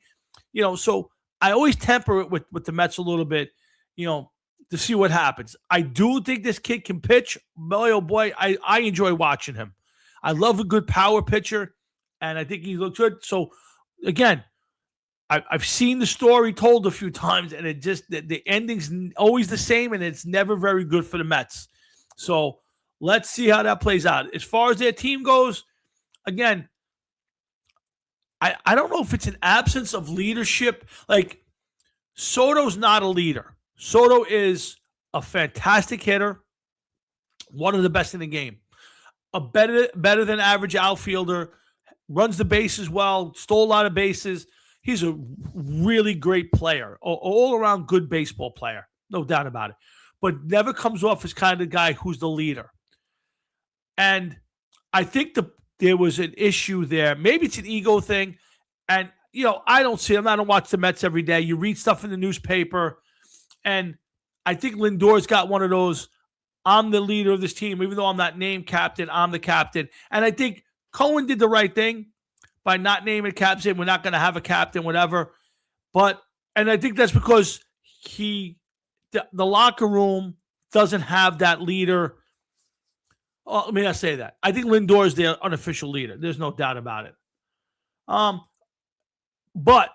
So I always temper it with the Mets a little bit, to see what happens. I do think this kid can pitch. Boy, oh boy, I enjoy watching him. I love a good power pitcher, and I think he looks good. So, again, I've seen the story told a few times, and it just the ending's always the same, and it's never very good for the Mets. So let's see how that plays out. As far as their team goes, again, I don't know if it's an absence of leadership. Like, Soto's not a leader. Soto is a fantastic hitter, one of the best in the game, a better than average outfielder, runs the bases well, stole a lot of bases. He's a really great player, all around good baseball player, no doubt about it, but never comes off as kind of guy who's the leader. And I think there was an issue there. Maybe it's an ego thing. And, I don't see him. I don't watch the Mets every day. You read stuff in the newspaper. And I think Lindor's got one of those, I'm the leader of this team. Even though I'm not named captain, I'm the captain. And I think Cohen did the right thing by not naming captain. We're not going to have a captain, whatever. And I think that's because the locker room doesn't have that leader. Oh, let me not say that. I think Lindor is their unofficial leader. There's no doubt about it. But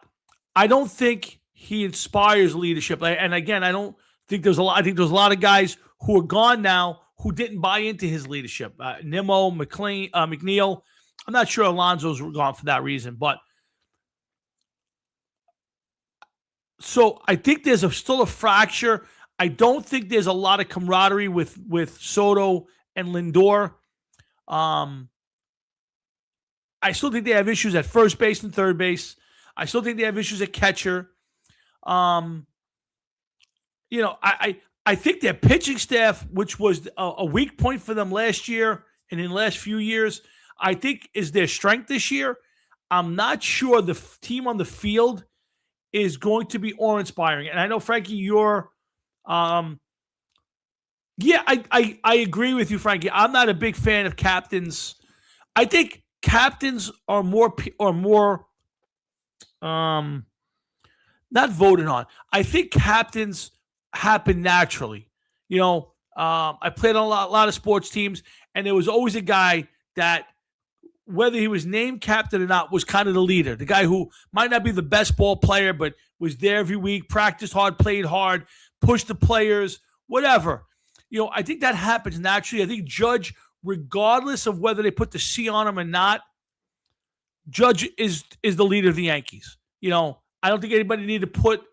I don't think he inspires leadership. And again, I don't think there's a lot. I think there's a lot of guys who are gone now who didn't buy into his leadership. Nimmo, McNeil. I'm not sure Alonso's gone for that reason, but so I think there's still a fracture. I don't think there's a lot of camaraderie with Soto and Lindor. I still think they have issues at first base and third base. I still think they have issues at catcher. I think their pitching staff, which was a weak point for them last year and in the last few years, I think is their strength this year. I'm not sure the team on the field is going to be awe-inspiring. And I know, Frankie, you're I agree with you, Frankie. I'm not a big fan of captains. I think captains are more not voted on. I think captains happen naturally. I played on a lot of sports teams, and there was always a guy that, whether he was named captain or not, was kind of the leader. The guy who might not be the best ball player, but was there every week, practiced hard, played hard, pushed the players, whatever. I think that happens naturally. I think Judge, regardless of whether they put the C on him or not, Judge is the leader of the Yankees. I don't think anybody need to put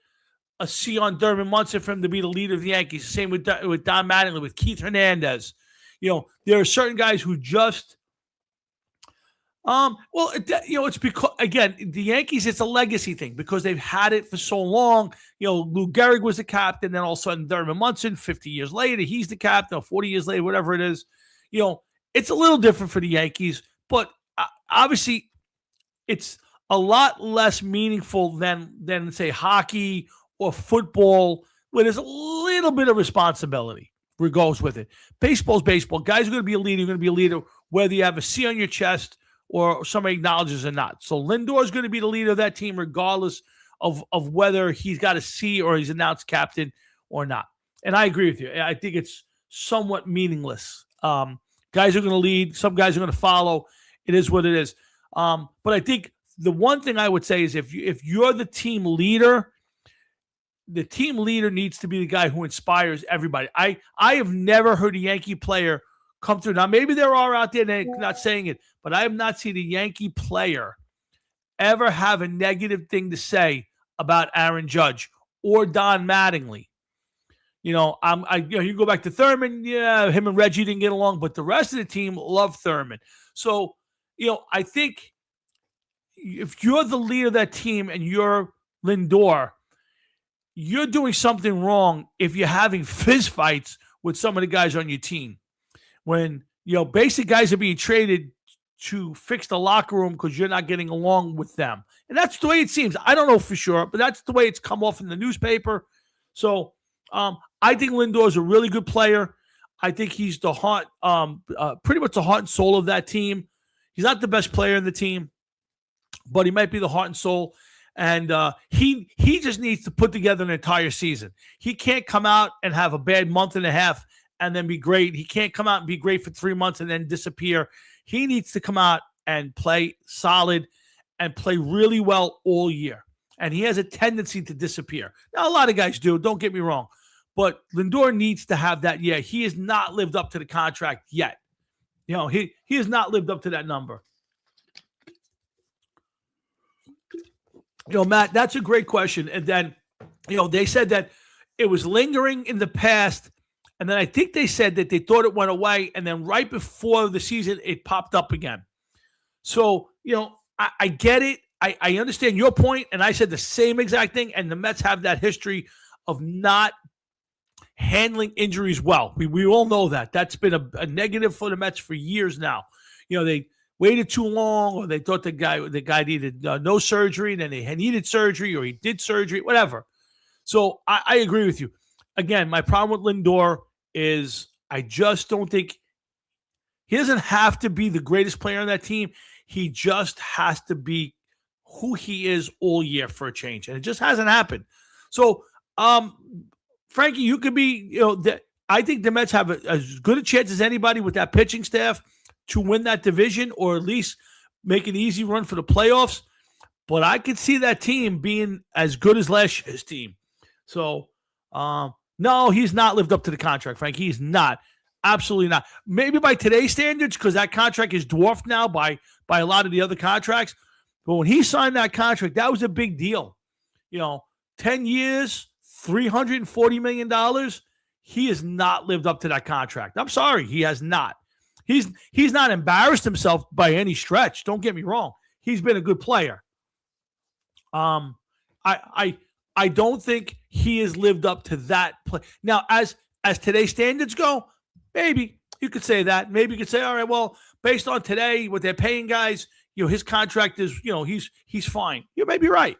a C on Thurman Munson for him to be the leader of the Yankees. Same with Don Mattingly, with Keith Hernandez. There are certain guys who just it's because, again, the Yankees, it's a legacy thing because they've had it for so long. Lou Gehrig was the captain, then all of a sudden Thurman Munson, 50 years later, he's the captain, or 40 years later, whatever it is. It's a little different for the Yankees, but obviously it's a lot less meaningful than say hockey or football, where there's a little bit of responsibility goes with it. Baseball's baseball. Guys are going to be a leader. You're going to be a leader whether you have a C on your chest or somebody acknowledges or not. So Lindor is going to be the leader of that team regardless of whether he's got a C or he's announced captain or not. And I agree with you. I think it's somewhat meaningless. Guys are going to lead. Some guys are going to follow. It is what it is. But I think the one thing I would say is if you're the team leader needs to be the guy who inspires everybody. I have never heard a Yankee player come through. Now, maybe there are out there, they're not saying it, but I have not seen a Yankee player ever have a negative thing to say about Aaron Judge or Don Mattingly. You go back to Thurman. Yeah, him and Reggie didn't get along, but the rest of the team loved Thurman. So, I think if you're the leader of that team and you're Lindor, you're doing something wrong if you're having fist fights with some of the guys on your team. When, basic guys are being traded to fix the locker room because you're not getting along with them. And that's the way it seems. I don't know for sure, but that's the way it's come off in the newspaper. So I think Lindor is a really good player. I think he's the heart, pretty much the heart and soul of that team. He's not the best player in the team, but he might be the heart and soul. And he just needs to put together an entire season. He can't come out and have a bad month and a half and then be great. He can't come out and be great for 3 months and then disappear. He needs to come out and play solid and play really well all year. And he has a tendency to disappear. Now, a lot of guys do, don't get me wrong. But Lindor needs to have that year. He has not lived up to the contract yet. He has not lived up to that number. Matt, that's a great question. And then, they said that it was lingering in the past. And then I think they said that they thought it went away. And then right before the season, it popped up again. So, I get it. I understand your point. And I said the same exact thing. And the Mets have that history of not handling injuries well. We all know that. That's been a negative for the Mets for years now. They waited too long, or they thought the guy needed no surgery, and then he needed surgery, or he did surgery, whatever. So I agree with you. Again, my problem with Lindor is I just don't think he doesn't have to be the greatest player on that team. He just has to be who he is all year for a change, and it just hasn't happened. So, Frankie, you could be, I think the Mets have as good a chance as anybody with that pitching staff to win that division, or at least make an easy run for the playoffs. But I could see that team being as good as last year's team. So, no, he's not lived up to the contract, Frank. He's not. Absolutely not. Maybe by today's standards, because that contract is dwarfed now by a lot of the other contracts. But when he signed that contract, that was a big deal. 10 years, $340 million. He has not lived up to that contract. I'm sorry, he has not. He's not embarrassed himself by any stretch. Don't get me wrong. He's been a good player. I don't think he has lived up to that play. Now, as today's standards go, maybe you could say that. Maybe you could say, all right, well, based on today, what they're paying guys, his contract is, he's fine. You may be right.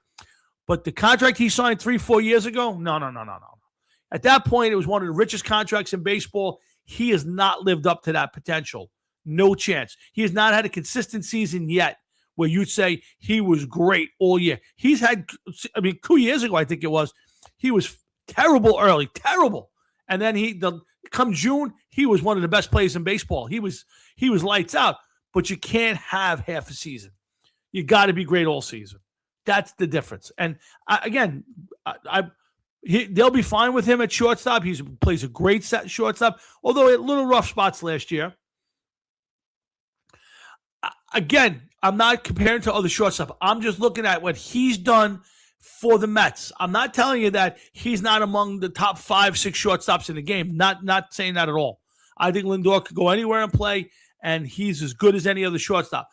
But the contract he signed 3-4 years ago, no. At that point, it was one of the richest contracts in baseball. He has not lived up to that potential. No chance. He has not had a consistent season yet where you'd say he was great all year. He's had, 2 years ago, I think it was, he was terrible early, terrible. And then come June, he was one of the best players in baseball. He was lights out. But you can't have half a season. You got to be great all season. That's the difference. And they'll be fine with him at shortstop. He plays a great set shortstop, although he had little rough spots last year. Again, I'm not comparing to other shortstop. I'm just looking at what he's done for the Mets. I'm not telling you that he's not among the top 5-6 shortstops in the game. Not saying that at all. I think Lindor could go anywhere and play, and he's as good as any other shortstop.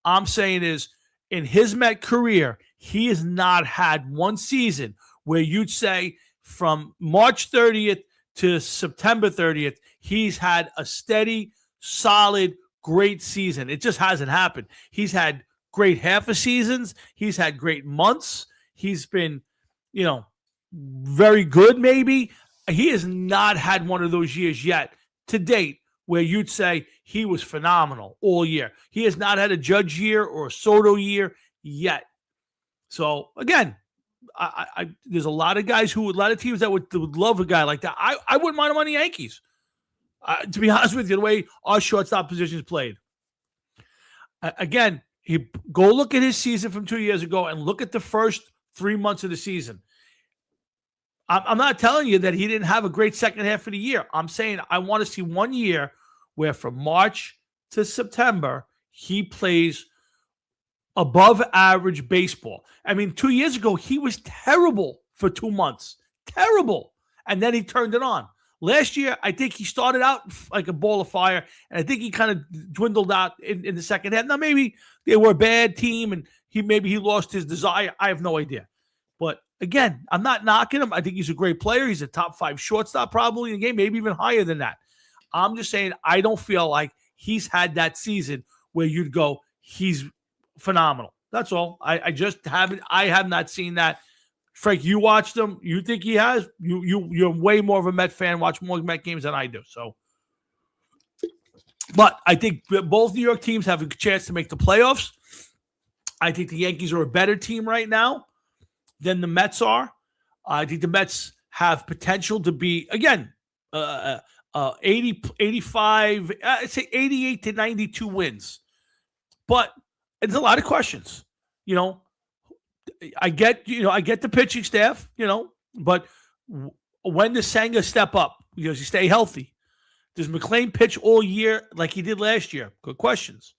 I'm saying is, in his Met career, he has not had one season where you'd say from March 30th to September 30th, he's had a steady, solid, great season. It just hasn't happened. He's had great half of seasons. He's had great months. He's been, very good maybe. He has not had one of those years yet to date where you'd say he was phenomenal all year. He has not had a Judge year or a Soto year yet. So, again, there's a lot of teams that would love a guy like that. I wouldn't mind him on the Yankees. To be honest with you, the way our shortstop position is played. Again, go look at his season from 2 years ago and look at the first 3 months of the season. I'm not telling you that he didn't have a great second half of the year. I'm saying I want to see 1 year where from March to September, he plays above average baseball. 2 years ago, he was terrible for 2 months. Terrible. And then he turned it on. Last year, I think he started out like a ball of fire, and I think he kind of dwindled out in the second half. Now, maybe they were a bad team, and he lost his desire. I have no idea. But again, I'm not knocking him. I think he's a great player. He's a top 5 shortstop probably in the game, maybe even higher than that. I'm just saying I don't feel like he's had that season where you'd go, he's phenomenal. That's all. I just haven't. I have not seen that. Frank, you watched him. You think he has? You're way more of a Met fan. Watch more Met games than I do. So, but I think both New York teams have a chance to make the playoffs. I think the Yankees are a better team right now. than the Mets are. I think the Mets have potential to be, again, 80, 85, I'd say 88 to 92 wins. But it's a lot of questions. I get the pitching staff, but when does Senga step up? Does he stay healthy? Does McLean pitch all year like he did last year? Good questions.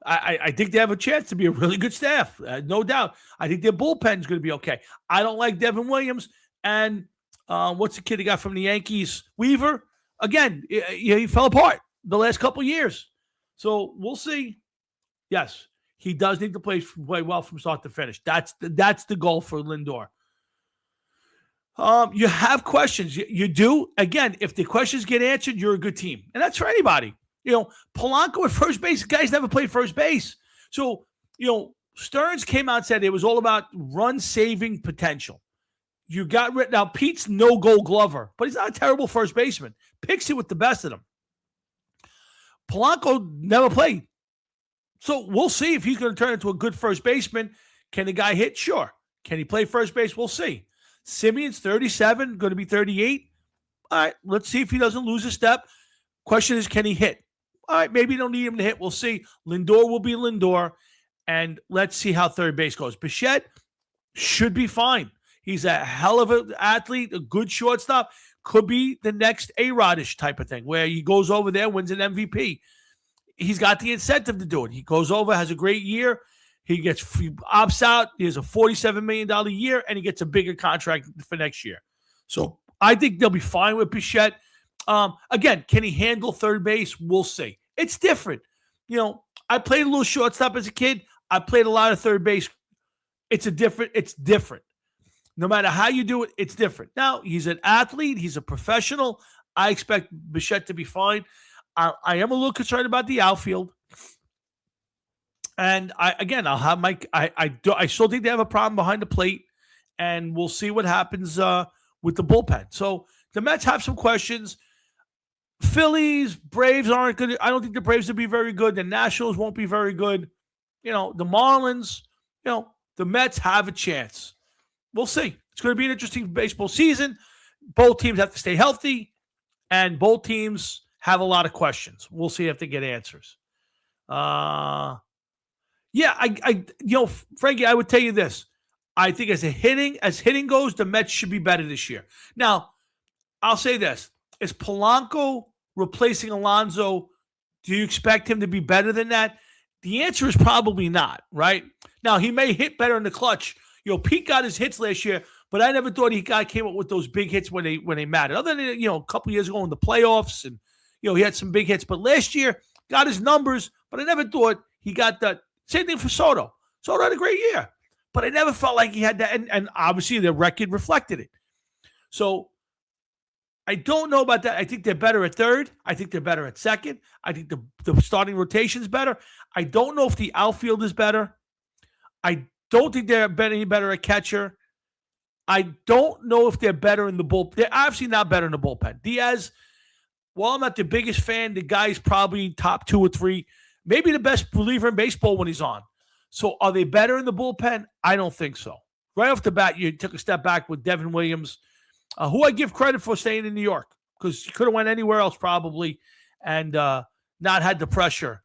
I think they have a chance to be a really good staff, no doubt. I think their bullpen is going to be okay. I don't like Devin Williams. And what's the kid he got from the Yankees? Weaver. Again, he fell apart the last couple of years. So we'll see. Yes, he does need to play well from start to finish. That's the goal for Lindor. You have questions. You do. Again, if the questions get answered, you're a good team. And that's for anybody. Polanco at first base, guys never played first base. So, Stearns came out and said it was all about run-saving potential. You got rid. Now, Pete's no Gold Glover, but he's not a terrible first baseman. Picks it with the best of them. Polanco never played. So we'll see if he's going to turn into a good first baseman. Can the guy hit? Sure. Can he play first base? We'll see. Simeon's 37, going to be 38. All right, let's see if he doesn't lose a step. Question is, can he hit? All right, maybe you don't need him to hit. We'll see. Lindor will be Lindor, and let's see how third base goes. Bichette should be fine. He's a hell of an athlete, a good shortstop. Could be the next A-Rod-ish type of thing, where he goes over there, wins an MVP. He's got the incentive to do it. He goes over, has a great year. He opts out. He has a $47 million year, and he gets a bigger contract for next year. So I think they'll be fine with Bichette. Again, can he handle third base? We'll see. It's different. I played a little shortstop as a kid. I played a lot of third base. It's different. No matter how you do it, it's different. Now, he's an athlete. He's a professional. I expect Bichette to be fine. I am a little concerned about the outfield. And I'll have I still think they have a problem behind the plate, and we'll see what happens with the bullpen. So the Mets have some questions. Phillies, Braves aren't good. I don't think the Braves will be very good. The Nationals won't be very good. The Marlins, the Mets have a chance. We'll see. It's going to be an interesting baseball season. Both teams have to stay healthy, and both teams have a lot of questions. We'll see if they get answers. Frankie, I would tell you this. I think as hitting goes, the Mets should be better this year. Now, I'll say this. Is Polanco replacing Alonso? Do you expect him to be better than that? The answer is probably not, right? Now, he may hit better in the clutch. Pete got his hits last year, but I never thought he came up with those big hits when they mattered. Other than, a couple years ago in the playoffs, and, he had some big hits. But last year, got his numbers, but I never thought he got that. Same thing for Soto. Soto had a great year, but I never felt like he had that. And obviously, the record reflected it. So I don't know about that. I think they're better at third. I think they're better at second. I think the starting rotation is better. I don't know if the outfield is better. I don't think they're any better at catcher. I don't know if they're better in the bullpen. They're obviously not better in the bullpen. Diaz, while I'm not the biggest fan, the guy's probably top 2 or 3, maybe the best reliever in baseball when he's on. So are they better in the bullpen? I don't think so. Right off the bat, you took a step back with Devin Williams, who I give credit for staying in New York, because he could have went anywhere else probably and not had the pressure.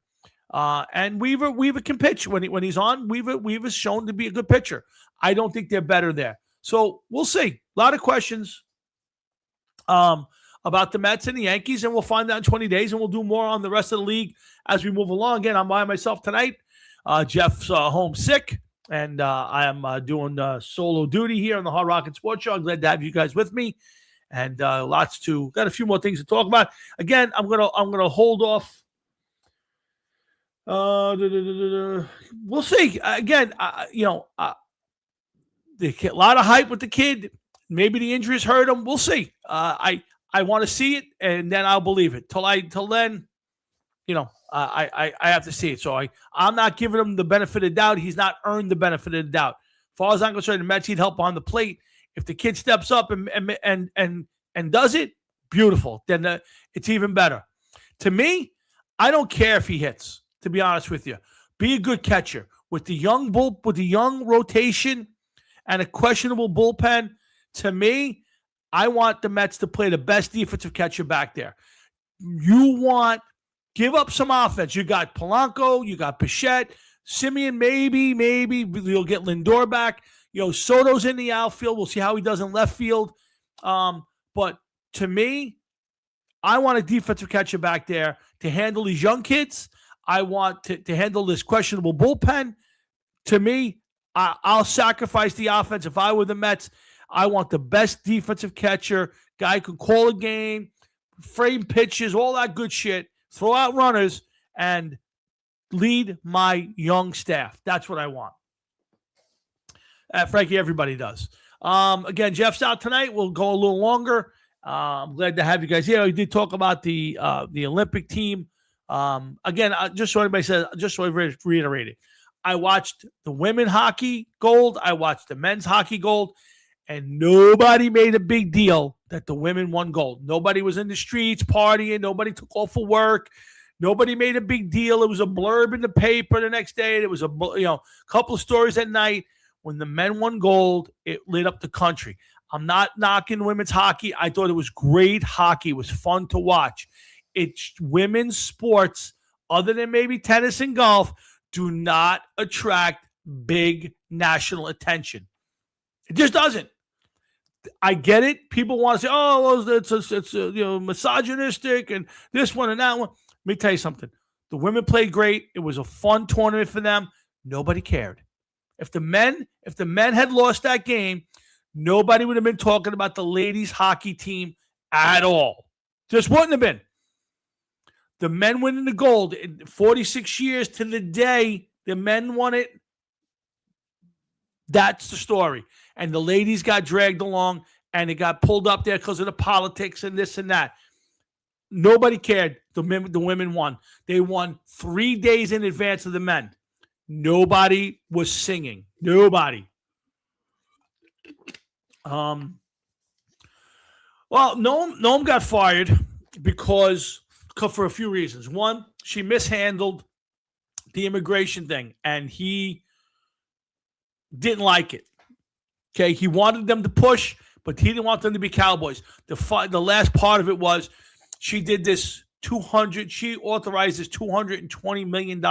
And Weaver can pitch when he's on. Weaver's shown to be a good pitcher. I don't think they're better there. So we'll see. A lot of questions about the Mets and the Yankees, and we'll find out in 20 days, and we'll do more on the rest of the league as we move along. Again, I'm by myself tonight. Jeff's home sick, and I am doing solo duty here on the Hard Rock Sports Show. I'm glad to have you guys with me, and got a few more things to talk about. Again, I'm gonna hold off. We'll see. Again, a lot of hype with the kid. Maybe the injuries hurt him. We'll see. I want to see it, and then I'll believe it. Till then, I have to see it. So I'm not giving him the benefit of the doubt. He's not earned the benefit of the doubt. As far as I'm concerned, the Mets need help on the plate. If the kid steps up and does it, beautiful. Then it's even better. To me, I don't care if he hits. To be honest with you, be a good catcher with the young rotation and a questionable bullpen, to me, I want the Mets to play the best defensive catcher back there. Give up some offense. You got Polanco, you got Bichette, Simeon, maybe you'll get Lindor back. Soto's in the outfield. We'll see how he does in left field. But to me, I want a defensive catcher back there to handle these young kids. I want to handle this questionable bullpen. To me, I'll sacrifice the offense. If I were the Mets, I want the best defensive catcher, guy who can call a game, frame pitches, all that good shit, throw out runners, and lead my young staff. That's what I want. Frankly, everybody does. Again, Jeff's out tonight. We'll go a little longer. I'm glad to have you guys here. We did talk about the Olympic team. Again, just so everybody says, just so I reiterate it, I watched the women hockey gold. I watched the men's hockey gold, and nobody made a big deal that the women won gold. Nobody was in the streets partying. Nobody took off for work. Nobody made a big deal. It was a blurb in the paper the next day. It was a couple of stories at night. When the men won gold, it lit up the country. I'm not knocking women's hockey. I thought it was great hockey. It was fun to watch. It's women's sports, other than maybe tennis and golf, do not attract big national attention. It just doesn't. I get it. People want to say, "Oh, well, it's misogynistic and this one and that one." Let me tell you something. The women played great. It was a fun tournament for them. Nobody cared. If the men had lost that game, nobody would have been talking about the ladies hockey team at all. Just wouldn't have been. The men winning the gold in 46 years to the day the men won it. That's the story. And the ladies got dragged along and it got pulled up there because of the politics and this and that. Nobody cared. The women won. They won 3 days in advance of the men. Nobody was singing. Nobody. Well, Noam got fired for a few reasons. One, she mishandled the immigration thing, and he didn't like it. Okay, he wanted them to push, but he didn't want them to be cowboys. The last part of it was she did this she authorized this $220 million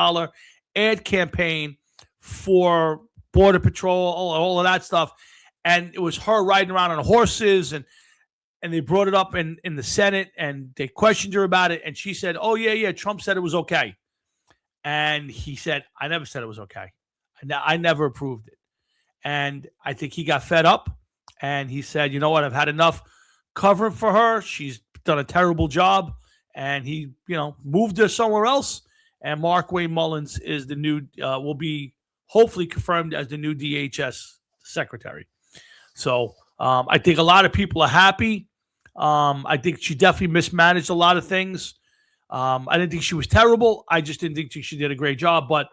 ad campaign for Border Patrol, all of that stuff. And it was her riding around on horses, and they brought it up in the Senate, and they questioned her about it. And she said, "Oh, yeah, Trump said it was okay." And he said, "I never said it was okay. I never approved it." And I think he got fed up, and he said, "You know what? I've had enough covering for her. She's done a terrible job." And he, moved her somewhere else. And Mark Wayne Mullins is the new, will be hopefully confirmed as the new DHS secretary. So I think a lot of people are happy. I think she definitely mismanaged a lot of things. I didn't think she was terrible. I just didn't think she did a great job. But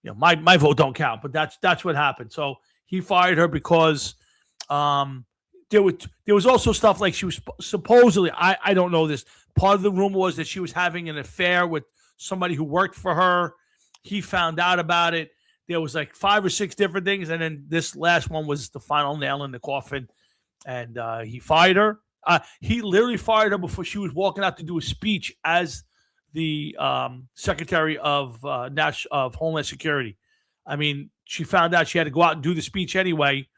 my vote don't count. But that's what happened. So he fired her because there was also stuff like she was supposedly, I don't know this. Part of the rumor was that she was having an affair with somebody who worked for her. He found out about it. There was like 5 or 6 different things. And then this last one was the final nail in the coffin. And he fired her. He literally fired her before she was walking out to do a speech as the Secretary of Homeland Security. I mean, she found out she had to go out and do the speech anyway.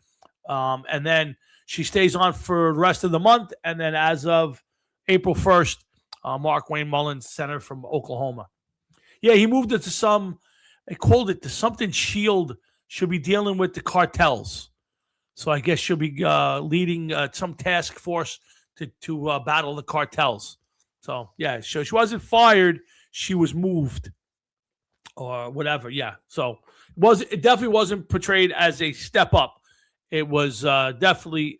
And then she stays on for the rest of the month. And then as of April 1st, Mark Wayne Mullins, senator from Oklahoma. Yeah, he moved it to they called it something shield. She'll be dealing with the cartels. So I guess she'll be leading some task force to battle the cartels. So, yeah, so she wasn't fired. She was moved or whatever. Yeah, so it definitely wasn't portrayed as a step up. It was definitely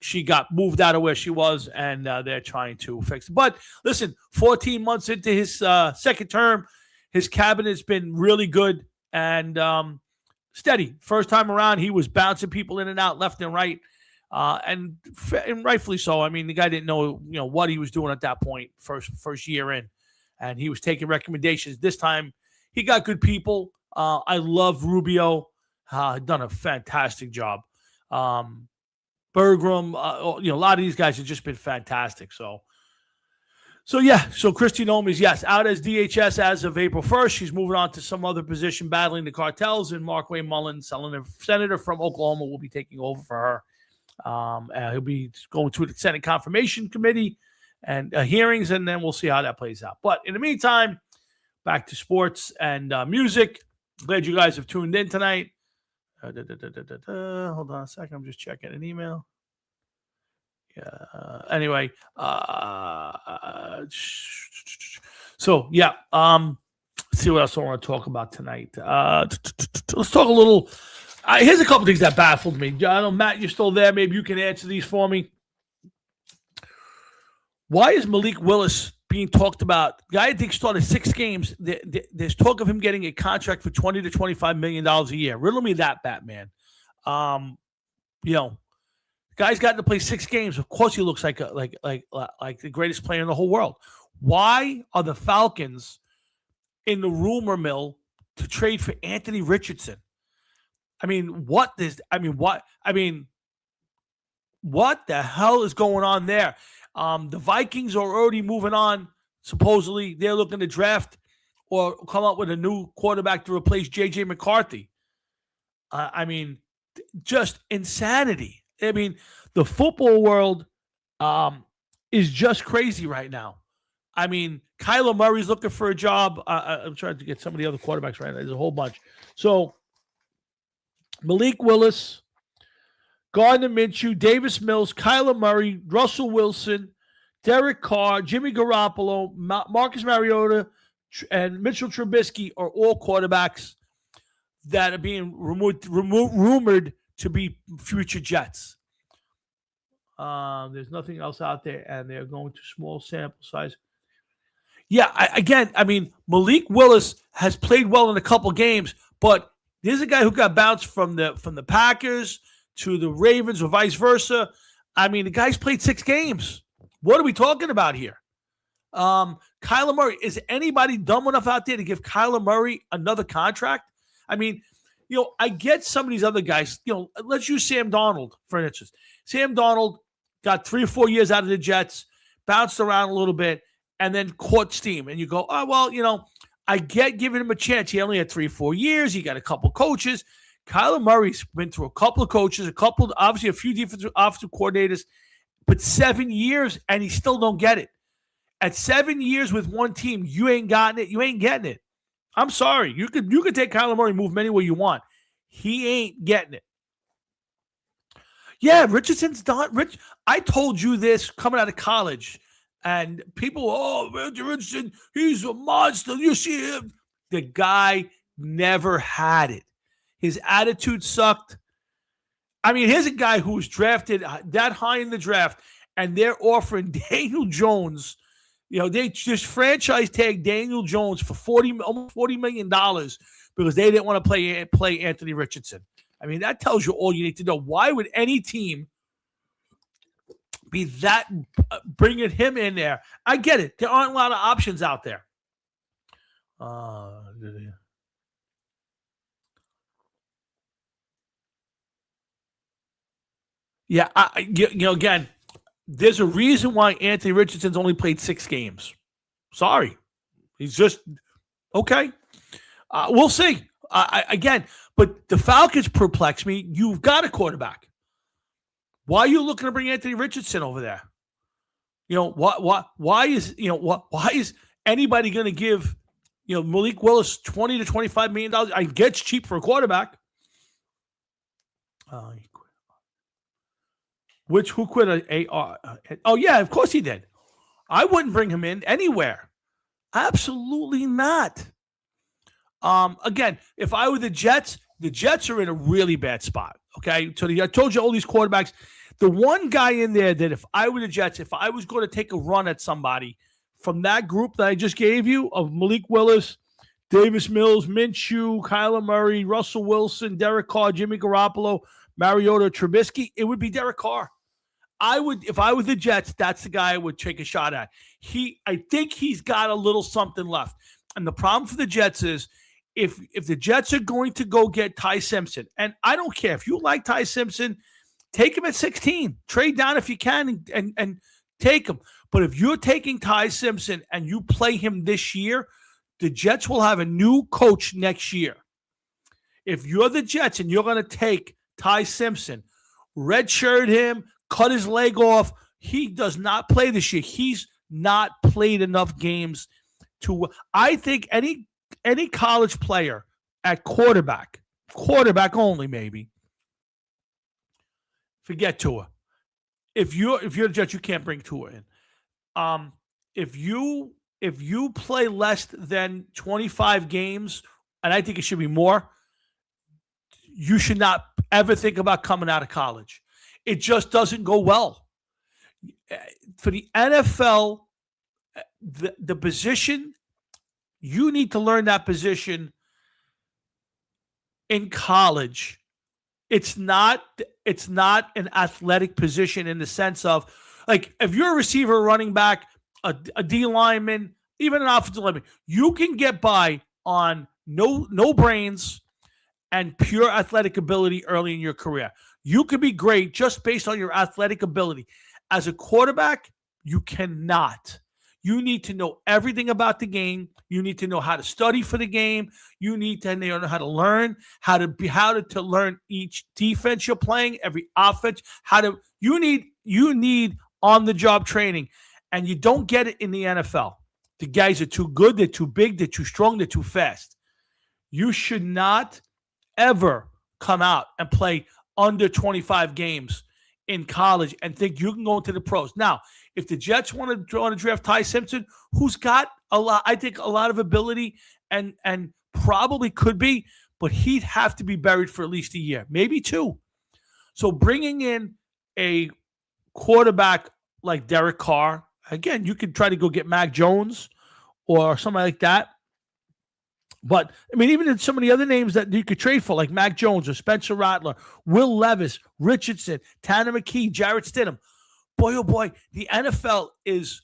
she got moved out of where she was, and they're trying to fix it. But listen, 14 months into his second term, his cabinet's been really good and steady. First time around, he was bouncing people in and out left and right, and rightfully so. I mean, the guy didn't know what he was doing at that point, first year in, and he was taking recommendations. This time, he got good people. I love Rubio. done a fantastic job. Bergram, a lot of these guys have just been fantastic. So yeah. So Christy Nome is, yes, out as DHS as of April 1st. She's moving on to some other position battling the cartels, and Markway Mullen, senator from Oklahoma, will be taking over for her. He'll be going to the Senate Confirmation Committee and hearings, and then we'll see how that plays out. But in the meantime, back to sports and music. Glad you guys have tuned in tonight. Hold on a second. I'm just checking an email. Yeah. Anyway. So yeah. See what else I want to talk about tonight. Let's talk a little. Here's a couple things that baffled me. I know, Matt, you're still there. Maybe you can answer these for me. Why is Malik Willis being talked about? The guy, I think, started 6 games. There's talk of him getting a contract for $20 to $25 million a year. Riddle me that, Batman. The guy's gotten to play 6 games. Of course, he looks like the greatest player in the whole world. Why are the Falcons in the rumor mill to trade for Anthony Richardson? What the hell is going on there? The Vikings are already moving on. Supposedly, they're looking to draft or come up with a new quarterback to replace J.J. McCarthy. Just insanity. The football world is just crazy right now. Kyler Murray's looking for a job. I'm trying to get some of the other quarterbacks right now. There's a whole bunch. So, Malik Willis, Gardner Minshew, Davis Mills, Kyler Murray, Russell Wilson, Derek Carr, Jimmy Garoppolo, Marcus Mariota, and Mitchell Trubisky are all quarterbacks that are being rumored to be future Jets. There's nothing else out there, and they're going to small sample size. Yeah, Malik Willis has played well in a couple games, but there's a guy who got bounced from the Packers to the Ravens or vice versa. The guy's played 6 games. What are we talking about here? Kyler Murray, is anybody dumb enough out there to give Kyler Murray another contract? I get some of these other guys. Let's use Sam Darnold, for instance. Sam Darnold got 3 or 4 years out of the Jets, bounced around a little bit, and then caught steam. And you go, oh, well, I get giving him a chance. He only had 3 or 4 years. He got a couple coaches. Kyler Murray's been through a couple of coaches, obviously a few defensive offensive coordinators, but 7 years, and he still don't get it. At 7 years with one team, you ain't gotten it. You ain't getting it. I'm sorry. You could take Kyler Murray, move him anywhere you want. He ain't getting it. Yeah, Richardson's done. I told you this coming out of college, and people, Richardson, he's a monster. You see him. The guy never had it. His attitude sucked. Here's a guy who was drafted that high in the draft, and they're offering Daniel Jones. They just franchise tag Daniel Jones for almost $40 million because they didn't want to play Anthony Richardson. That tells you all you need to know. Why would any team be that bringing him in there? I get it. There aren't a lot of options out there. Yeah, again, there's a reason why Anthony Richardson's only played 6 games. Sorry. He's just, okay. We'll see. But the Falcons perplex me. You've got a quarterback. Why are you looking to bring Anthony Richardson over there? Why is anybody going to give, Malik Willis $20 to $25 million? I get it's cheap for a quarterback. Who quit oh, yeah, of course he did. I wouldn't bring him in anywhere. Absolutely not. Again, if I were the Jets are in a really bad spot. Okay. So I told you all these quarterbacks. The one guy in there that if I were the Jets, if I was going to take a run at somebody from that group that I just gave you of Malik Willis, Davis Mills, Minshew, Kyler Murray, Russell Wilson, Derek Carr, Jimmy Garoppolo, Mariota, Trubisky, it would be Derek Carr. If I was the Jets, that's the guy I would take a shot at. I think he's got a little something left. And the problem for the Jets is if the Jets are going to go get Ty Simpson, and I don't care if you like Ty Simpson, take him at 16. Trade down if you can and take him. But if you're taking Ty Simpson and you play him this year, the Jets will have a new coach next year. If you're the Jets and you're going to take Ty Simpson, redshirt him, cut his leg off, he does not play this year. He's not played enough games to. I think any college player at quarterback only, maybe. Forget Tua. If you're the Jets, you can't bring Tua in. If you play less than 25 games, and I think it should be more, you should not ever think about coming out of college. It just doesn't go well. For the NFL, the position, you need to learn that position in college. It's not an athletic position in the sense of, like, if you're a receiver, running back, a D lineman, even an offensive lineman, you can get by on no brains and pure athletic ability early in your career. You could be great just based on your athletic ability. As a quarterback, you cannot. You need to know everything about the game. You need to know how to study for the game. You need to know how to learn, how to learn each defense you're playing, every offense, you need on-the-job training, and you don't get it in the NFL. The guys are too good, they're too big, they're too strong, they're too fast. You should not ever come out and play under 25 games in college and think you can go into the pros. Now, if the Jets want to draft Ty Simpson, who's got a lot of ability and probably could be, but he'd have to be buried for at least a year, maybe two. So bringing in a quarterback like Derek Carr, again, you could try to go get Mac Jones or somebody like that. But, I mean, even in some of the other names that you could trade for, like Mac Jones or Spencer Rattler, Will Levis, Richardson, Tanner McKee, Jarrett Stidham. Boy, oh boy, the NFL is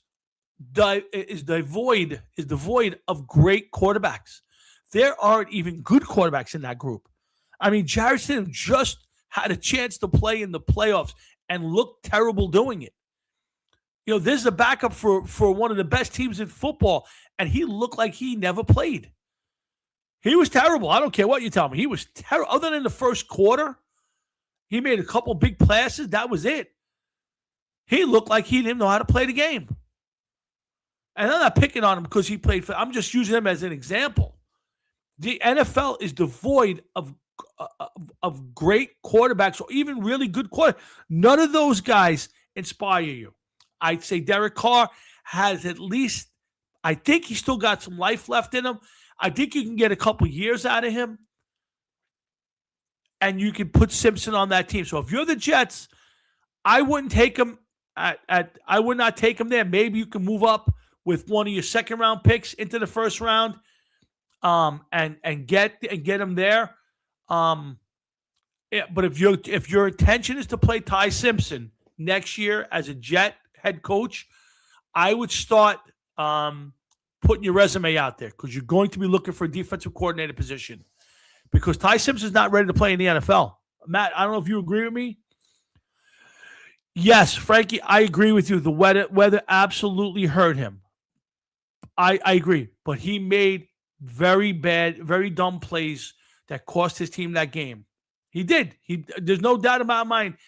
devoid of great quarterbacks. There aren't even good quarterbacks in that group. I mean, Jarrett Stidham just had a chance to play in the playoffs and looked terrible doing it. You know, this is a backup for one of the best teams in football, and he looked like he never played. He was terrible. I don't care what you tell me. He was terrible. Other than the first quarter, he made a couple big passes. That was it. He looked like he didn't know how to play the game. And I'm not picking on him because he played for. I'm just using him as an example. The NFL is devoid of great quarterbacks or even really good quarterbacks. None of those guys inspire you. I'd say Derek Carr has at least, I think he's still got some life left in him. I think you can get a couple years out of him, and you can put Simpson on that team. So if you're the Jets, I wouldn't take him I would not take him there. Maybe you can move up with one of your second round picks into the first round, and get him there. Yeah, but if your intention is to play Ty Simpson next year as a Jet head coach, I would start putting your resume out there because you're going to be looking for a defensive coordinator position because Ty Simpson's not ready to play in the NFL. Matt, I don't know if you agree with me. Yes, Frankie, I agree with you. The weather absolutely hurt him. I agree, but he made very bad, very dumb plays that cost his team that game. He did. There's no doubt about mine.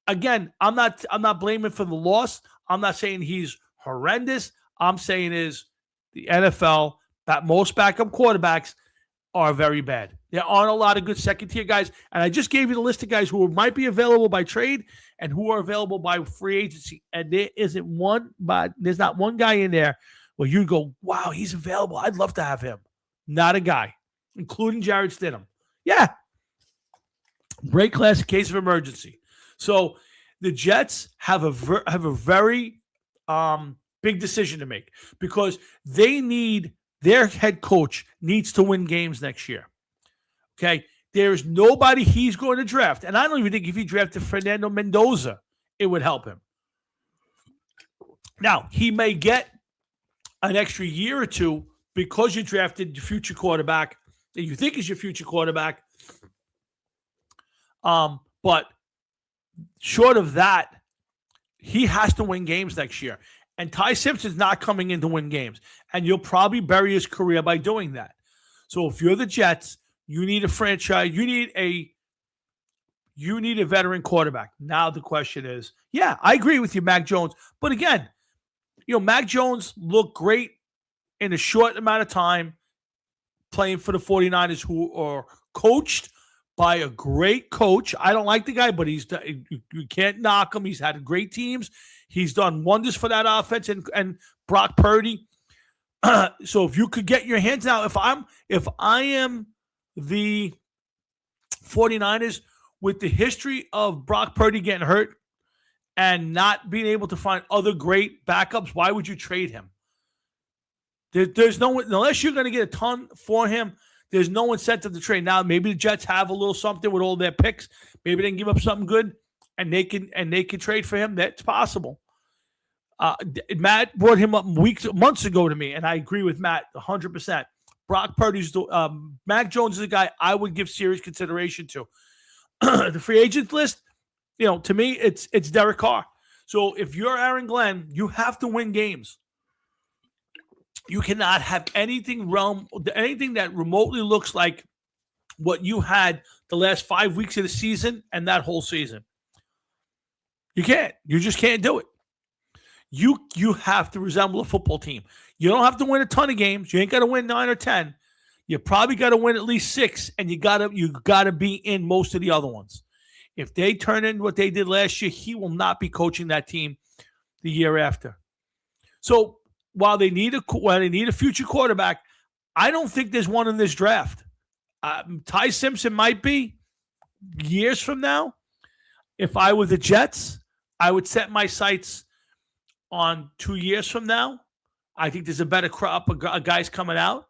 Again, I'm not blaming for the loss. I'm not saying he's horrendous. I'm saying is the NFL, that most backup quarterbacks are very bad. There aren't a lot of good second-tier guys. And I just gave you the list of guys who might be available by trade and who are available by free agency. And there's not one guy in there where you go, wow, he's available. I'd love to have him. Not a guy, including Jarrett Stidham. Yeah. Great classic case of emergency. So the Jets have a very big decision to make because their head coach needs to win games next year. Okay. There's nobody he's going to draft. And I don't even think if he drafted Fernando Mendoza, it would help him. Now, he may get an extra year or two because you drafted the future quarterback that you think is your future quarterback. But short of that, he has to win games next year. And Ty Simpson's not coming in to win games. And you'll probably bury his career by doing that. So if you're the Jets, you need a franchise. You need a veteran quarterback. Now the question is, yeah, I agree with you, Mac Jones. But again, Mac Jones looked great in a short amount of time playing for the 49ers, who are coached by a great coach. I don't like the guy, but you can't knock him. He's had great teams. He's done wonders for that offense and Brock Purdy. So if you could get your hands out, if I am the 49ers with the history of Brock Purdy getting hurt and not being able to find other great backups, why would you trade him? There's no, unless you're going to get a ton for him, there's no incentive to trade. Now, maybe the Jets have a little something with all their picks. Maybe they can give up something good, and they can trade for him. That's possible. Matt brought him up months ago to me, and I agree with Matt 100%. Brock Purdy's Mac Jones is a guy I would give serious consideration to. The free agent list, to me, it's Derek Carr. So if you're Aaron Glenn, you have to win games. You cannot have anything that remotely looks like what you had the last 5 weeks of the season and that whole season. You can't. You just can't do it. You have to resemble a football team. You don't have to win a ton of games. You ain't got to win 9 or 10. You probably got to win at least 6, and you gotta be in most of the other ones. If they turn in what they did last year, he will not be coaching that team the year after. So while they need a future quarterback, I don't think there's one in this draft. Ty Simpson might be years from now. If I were the Jets, I would set my sights on 2 years from now. I think there's a better crop of guys coming out.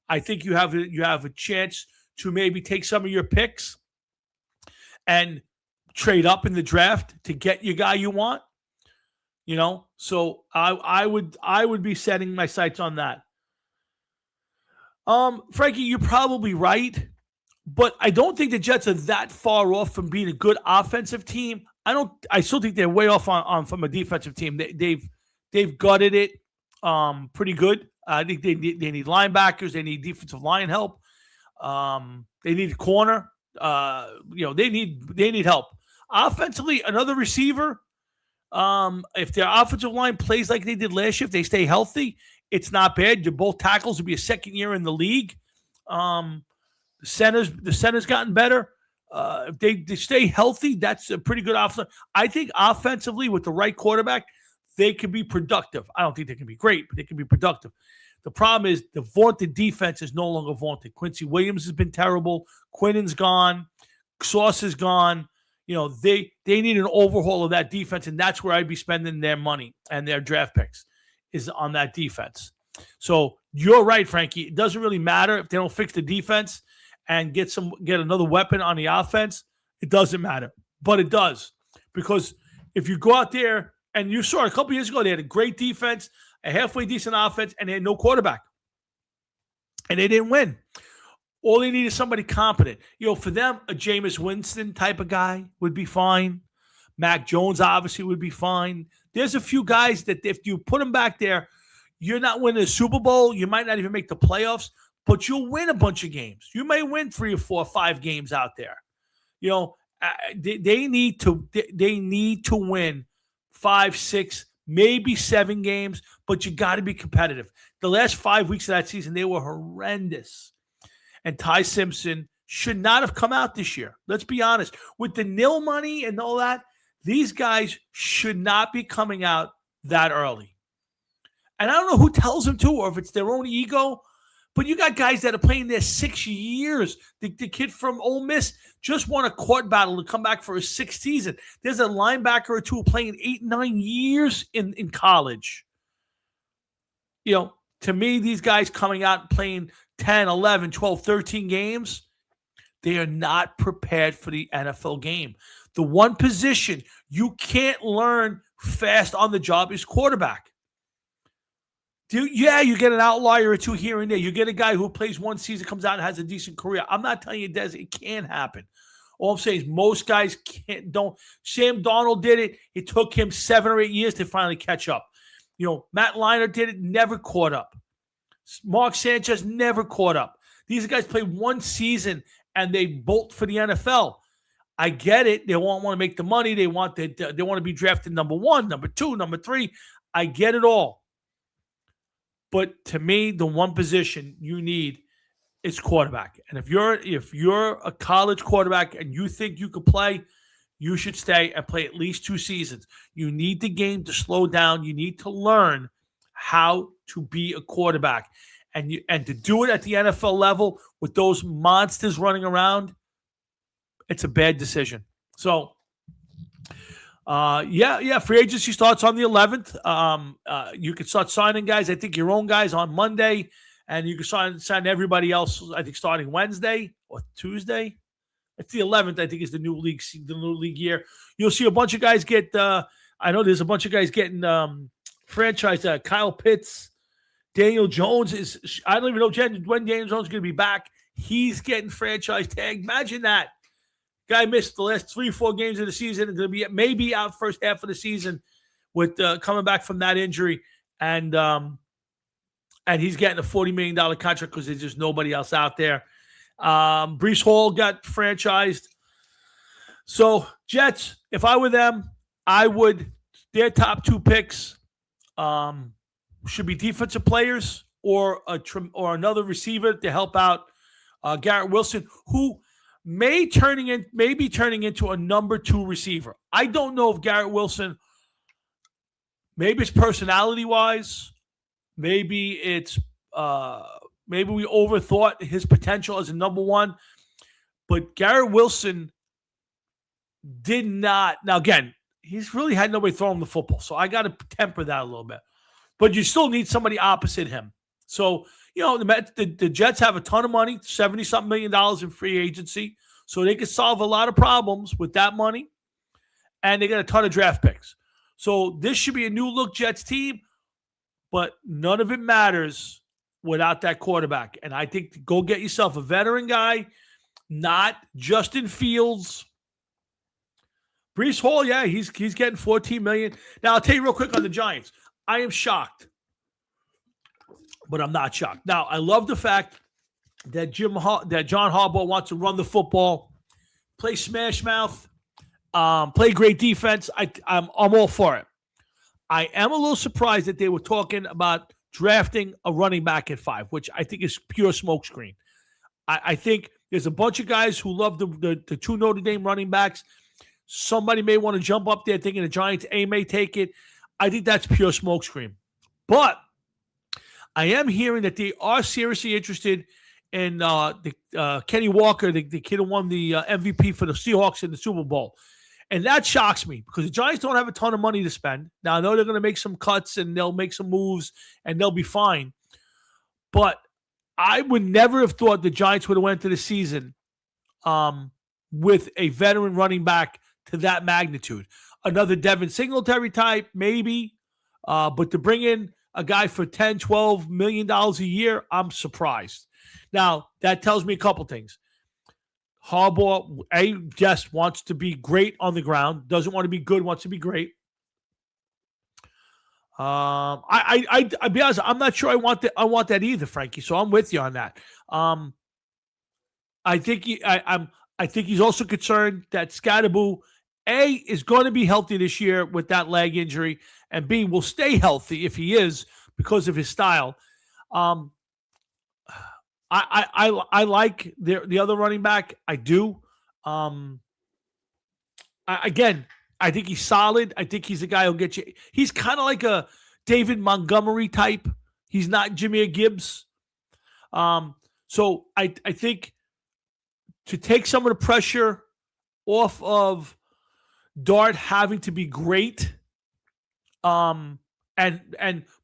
I think you have a chance to maybe take some of your picks and trade up in the draft to get your guy you want. So I would be setting my sights on that. Frankie, you're probably right, but I don't think the Jets are that far off from being a good offensive team. I still think they're way off from a defensive team. They've gutted it pretty good. I think they need linebackers. They need defensive line help. They need a corner. They need help. Offensively, another receiver. If their offensive line plays like they did last year, if they stay healthy, it's not bad. Both tackles will be a second year in the league. The center's gotten better. If they stay healthy, that's a pretty good offense. I think offensively with the right quarterback, they can be productive. I don't think they can be great, but they can be productive. The problem is the vaunted defense is no longer vaunted. Quincy Williams has been terrible. Quinnen's gone. Sauce is gone. They need an overhaul of that defense, and that's where I'd be spending their money and their draft picks is on that defense. So you're right, Frankie. It doesn't really matter if they don't fix the defense and get another weapon on the offense. It doesn't matter, but it does, because if you go out there and you saw it a couple years ago, they had a great defense, a halfway decent offense, and they had no quarterback, and they didn't win. All they need is somebody competent. For them, a Jameis Winston type of guy would be fine. Mac Jones obviously would be fine. There's a few guys that if you put them back there, you're not winning a Super Bowl. You might not even make the playoffs, but you'll win a bunch of games. You may win 3 or 4 or 5 games out there. They need to win 5, 6, maybe 7 games, but you got to be competitive. The last 5 weeks of that season, they were horrendous. And Ty Simpson should not have come out this year. Let's be honest. With the nil money and all that, these guys should not be coming out that early. And I don't know who tells them to, or if it's their own ego, but you got guys that are playing there 6 years. The kid from Ole Miss just won a court battle to come back for his 6th season. There's a linebacker or two playing 8, 9 years in college. To me, these guys coming out and playing 10, 11, 12, 13 games, they are not prepared for the NFL game. The one position you can't learn fast on the job is quarterback. You get an outlier or two here and there. You get a guy who plays one season, comes out and has a decent career. I'm not telling you, Des, it can't happen. All I'm saying is most guys don't. Sam Darnold did it. It took him 7 or 8 years to finally catch up. Matt Leinart did it, never caught up. Mark Sanchez never caught up. These guys played one season and they bolt for the NFL. I get it. They won't want to make the money. They want to be drafted number 1, number 2, number 3. I get it all. But to me, the one position you need is quarterback. And if you're a college quarterback and you think you could play, you should stay and play at least 2 seasons. You need the game to slow down. You need to learn how to be a quarterback. And to do it at the NFL level with those monsters running around, it's a bad decision. So, free agency starts on the 11th. You can start signing guys. I think your own guys on Monday, and you can sign everybody else. I think starting Wednesday or Tuesday. It's the 11th. I think is the new league year. You'll see a bunch of guys get. I know there's a bunch of guys getting franchised. Kyle Pitts, Daniel Jones is. I don't even know when Daniel Jones is going to be back. He's getting franchise tagged. Imagine that. Guy missed the last 3-4 games of the season. Going to be maybe out first half of the season with coming back from that injury, and he's getting a $40 million contract because there's just nobody else out there. Breece Hall got franchised. So Jets, if I were them, their top 2 picks should be defensive players or another receiver to help out Garrett Wilson, who may be turning into a number 2 receiver. I don't know if Garrett Wilson, maybe it's personality-wise, maybe it's maybe we overthought his potential as a number 1, but Garrett Wilson did not. Now, again, he's really had nobody throw him the football, so I got to temper that a little bit. But you still need somebody opposite him. So, the Jets have a ton of money, $70-something million in free agency, so they could solve a lot of problems with that money, and they got a ton of draft picks. So this should be a new-look Jets team, but none of it matters without that quarterback. And I think go get yourself a veteran guy, not Justin Fields. Breece Hall, yeah, he's getting $14 million. Now, I'll tell you real quick on the Giants. I am shocked, but I'm not shocked. Now, I love the fact that John Harbaugh wants to run the football, play smash mouth, play great defense. I'm all for it. I am a little surprised that they were talking about drafting a running back at 5, which I think is pure smokescreen. I think there's a bunch of guys who love the 2 Notre Dame running backs. Somebody may want to jump up there thinking the Giants may take it. I think that's pure smokescreen. But I am hearing that they are seriously interested in Kenny Walker, the kid who won the MVP for the Seahawks in the Super Bowl. And that shocks me because the Giants don't have a ton of money to spend. Now, I know they're going to make some cuts and they'll make some moves and they'll be fine. But I would never have thought the Giants would have went to the season with a veteran running back to that magnitude. Another Devin Singletary type, maybe. But to bring in a guy for $10, $12 million a year, I'm surprised. Now, that tells me a couple things. Harbaugh, just wants to be great on the ground. Doesn't want to be good, wants to be great. I'll be honest, I'm not sure I want that either, Frankie. So I'm with you on that. I think he's also concerned that Scadaboo, A, is going to be healthy this year with that leg injury, and B, will stay healthy if he is because of his style. I like the other running back. I do. I think he's solid. I think he's a guy who'll get you. He's kind of like a David Montgomery type. He's not Jahmyr Gibbs. So I think to take some of the pressure off of Dart having to be great, and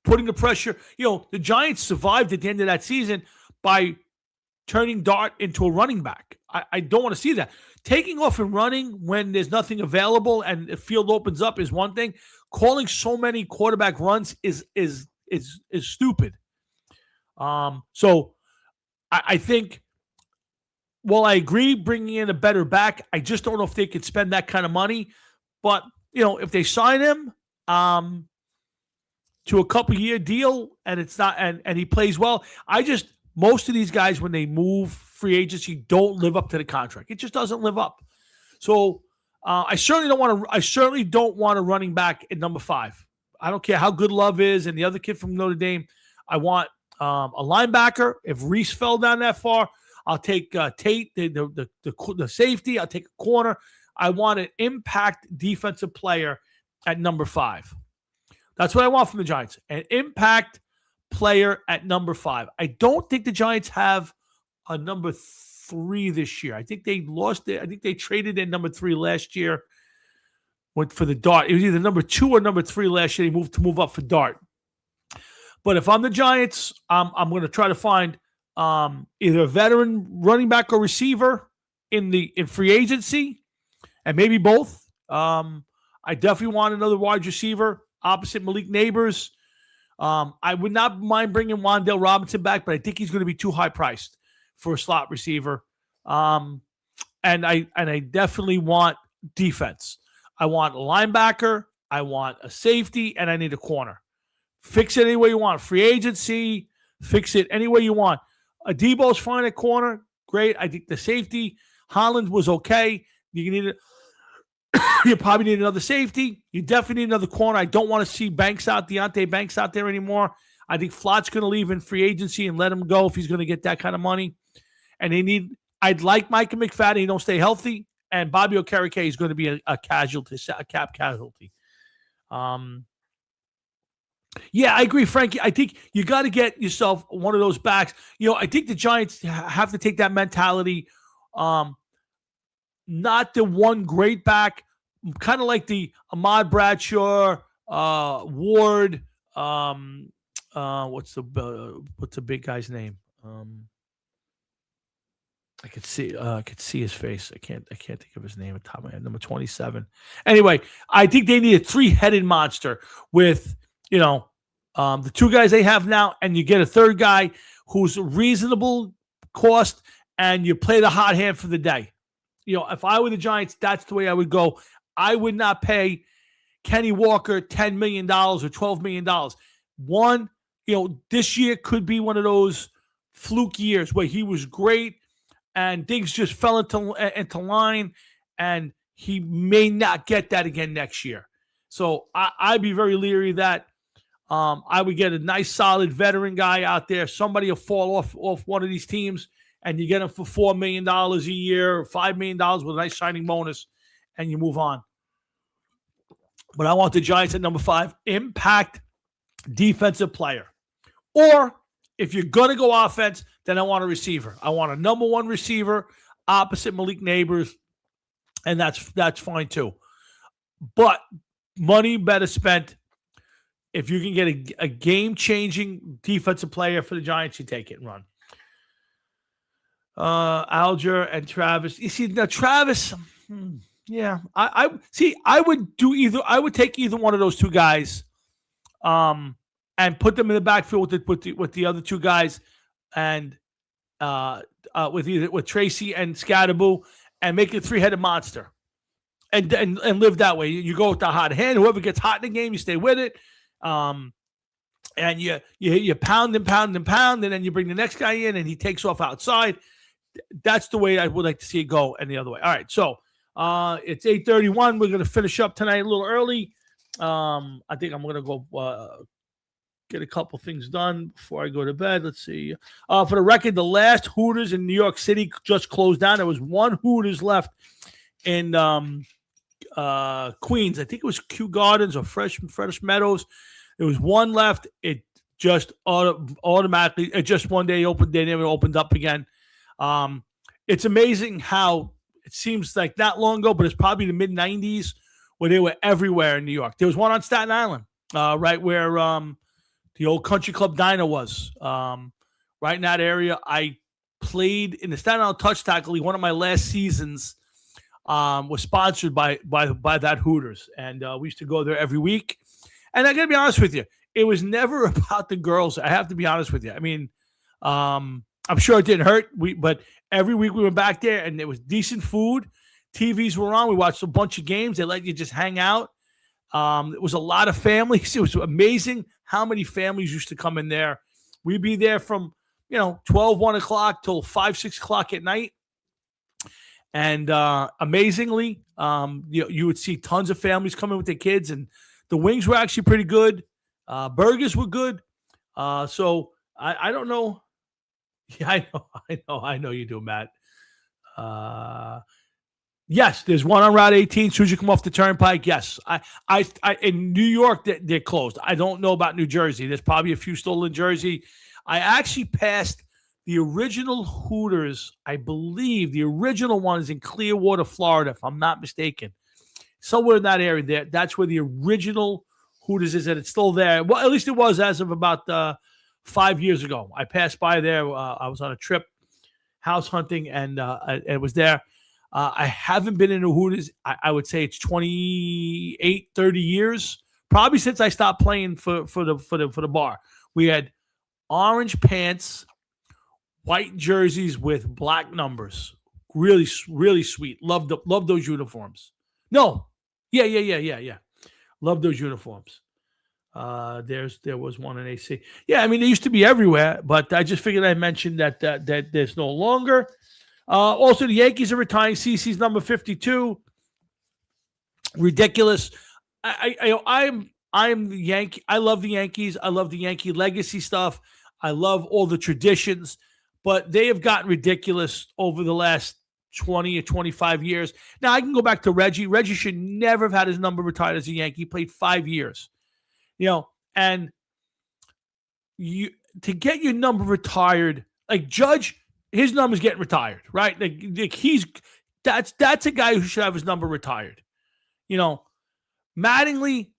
putting the pressure, the Giants survived at the end of that season by turning Dart into a running back. I don't want to see that. Taking off and running when there's nothing available and the field opens up is one thing. Calling so many quarterback runs is is stupid. So I think, well, I agree bringing in a better back. I just don't know if they could spend that kind of money. But, if they sign him to a couple-year deal and it's not and he plays well, most of these guys, when they move free agency, don't live up to the contract. It just doesn't live up. So I certainly don't want a running back at number 5. I don't care how good Love is and the other kid from Notre Dame. I want a linebacker. If Reese fell down that far, I'll take Tate, the safety. I'll take a corner. I want an impact defensive player at number 5. That's what I want from the Giants. An impact player at number 5. I don't think the Giants have a number 3 this year. I think they lost it. I think they traded in number 3 last year. Went for the Dart. It was either number 2 or number 3 last year. They moved up for Dart. But if I'm the Giants, I'm going to try to find either a veteran running back or receiver in free agency, and maybe both. I definitely want another wide receiver opposite Malik Neighbors. I would not mind bringing Wan'Dale Robinson back, but I think he's going to be too high priced for a slot receiver. And I definitely want defense. I want a linebacker, I want a safety, and I need a corner. Fix it any way you want. Free agency, fix it any way you want. Debo's fine at corner. Great. I think the safety, Holland was okay. You probably need another safety. You definitely need another corner. I don't want to see Deontay Banks out there anymore. I think Flott's going to leave in free agency and let him go if he's going to get that kind of money. And I'd like Micah McFadden. He don't stay healthy. And Bobby Okereke is going to be a cap casualty. Yeah, I agree, Frankie. I think you got to get yourself one of those backs. I think the Giants have to take that mentality. Not the one great back, kind of like the Ahmad Bradshaw, Ward. What's the big guy's name? I could see his face. I can't think of his name at the top of my head. Number 27. Anyway, I think they need a 3-headed monster with the 2 guys they have now, and you get a third guy who's reasonable cost, and you play the hot hand for the day. If I were the Giants, that's the way I would go. I would not pay Kenny Walker $10 million or $12 million. This year could be one of those fluke years where he was great and things just fell into line, and he may not get that again next year. So I'd be very leery of that. I would get a nice, solid veteran guy out there. Somebody will fall off one of these teams, and you get him for $4 million a year or $5 million with a nice signing bonus, and you move on. But I want the Giants at number 5, impact defensive player. Or if you're going to go offense, then I want a receiver. I want a number 1 receiver opposite Malik Neighbors, and that's fine too. But money better spent. If you can get a game-changing defensive player for the Giants, you take it and run. Alger and Travis. You see, now Travis, yeah. I would do either. I would take either one of those 2 guys, and put them in the backfield with the other 2 guys, and with Tracy and Scadaboo, and make it a 3-headed monster, and live that way. You go with the hot hand. Whoever gets hot in the game, you stay with it. And you pound, and then you bring the next guy in, and he takes off outside. That's the way I would like to see it go, and the other way. All right, so it's 8:31. We're going to finish up tonight a little early. I think I'm going to go get a couple things done before I go to bed. Let's see. For the record, the last Hooters in New York City just closed down. There was one Hooters left in Queens. I think it was Kew Gardens or Fresh Meadows. There was one left. It just automatically, it just one day opened. They never opened up again. It's amazing how it seems like not long ago, but it's probably the mid-90s where they were everywhere in New York. There was one on Staten Island, right where the old Country Club Diner was. Right in that area. I played in the Staten Island Touch Tackle League. One of my last seasons was sponsored by that Hooters, and we used to go there every week. And I got to be honest with you, it was never about the girls. I have to be honest with you. I mean, I'm sure it didn't hurt. But every week we went back there, and there was decent food. TVs were on. We watched a bunch of games. They let you just hang out. It was a lot of families. It was amazing how many families used to come in there. We'd be there from 12, 1 o'clock till 5, 6 o'clock at night. And amazingly, you would see tons of families coming with their kids, and the wings were actually pretty good. Burgers were good. So I don't know. Yeah, I know you do, Matt. Yes, there's one on Route 18. As soon as you come off the turnpike, yes. I in New York, they're closed. I don't know about New Jersey. There's probably a few still in Jersey. I actually passed the original Hooters. I believe the original one is in Clearwater, Florida, if I'm not mistaken. Somewhere in that area there. That's where the original Hooters is, and it's still there. Well, at least it was as of about 5 years ago. I passed by there. I was on a trip house hunting, and it was there. I haven't been in a Hooters. I would say it's 28, 30 years, probably since I stopped playing for the bar. We had orange pants, white jerseys with black numbers. Really, really sweet. Love those uniforms. No, yeah. Love those uniforms. There was one in AC. Yeah, I mean, they used to be everywhere, but I just figured I'd mention that there's no longer. Also, the Yankees are retiring CC's number 52. Ridiculous. I'm the Yankee. I love the Yankees. I love the Yankee legacy stuff. I love all the traditions, but they have gotten ridiculous over the last 20 or 25 years. Now, I can go back to Reggie. Reggie should never have had his number retired as a Yankee. He played 5 years. And to get your number retired, like Judge, his number's getting retired, right? Like that's a guy who should have his number retired. Mattingly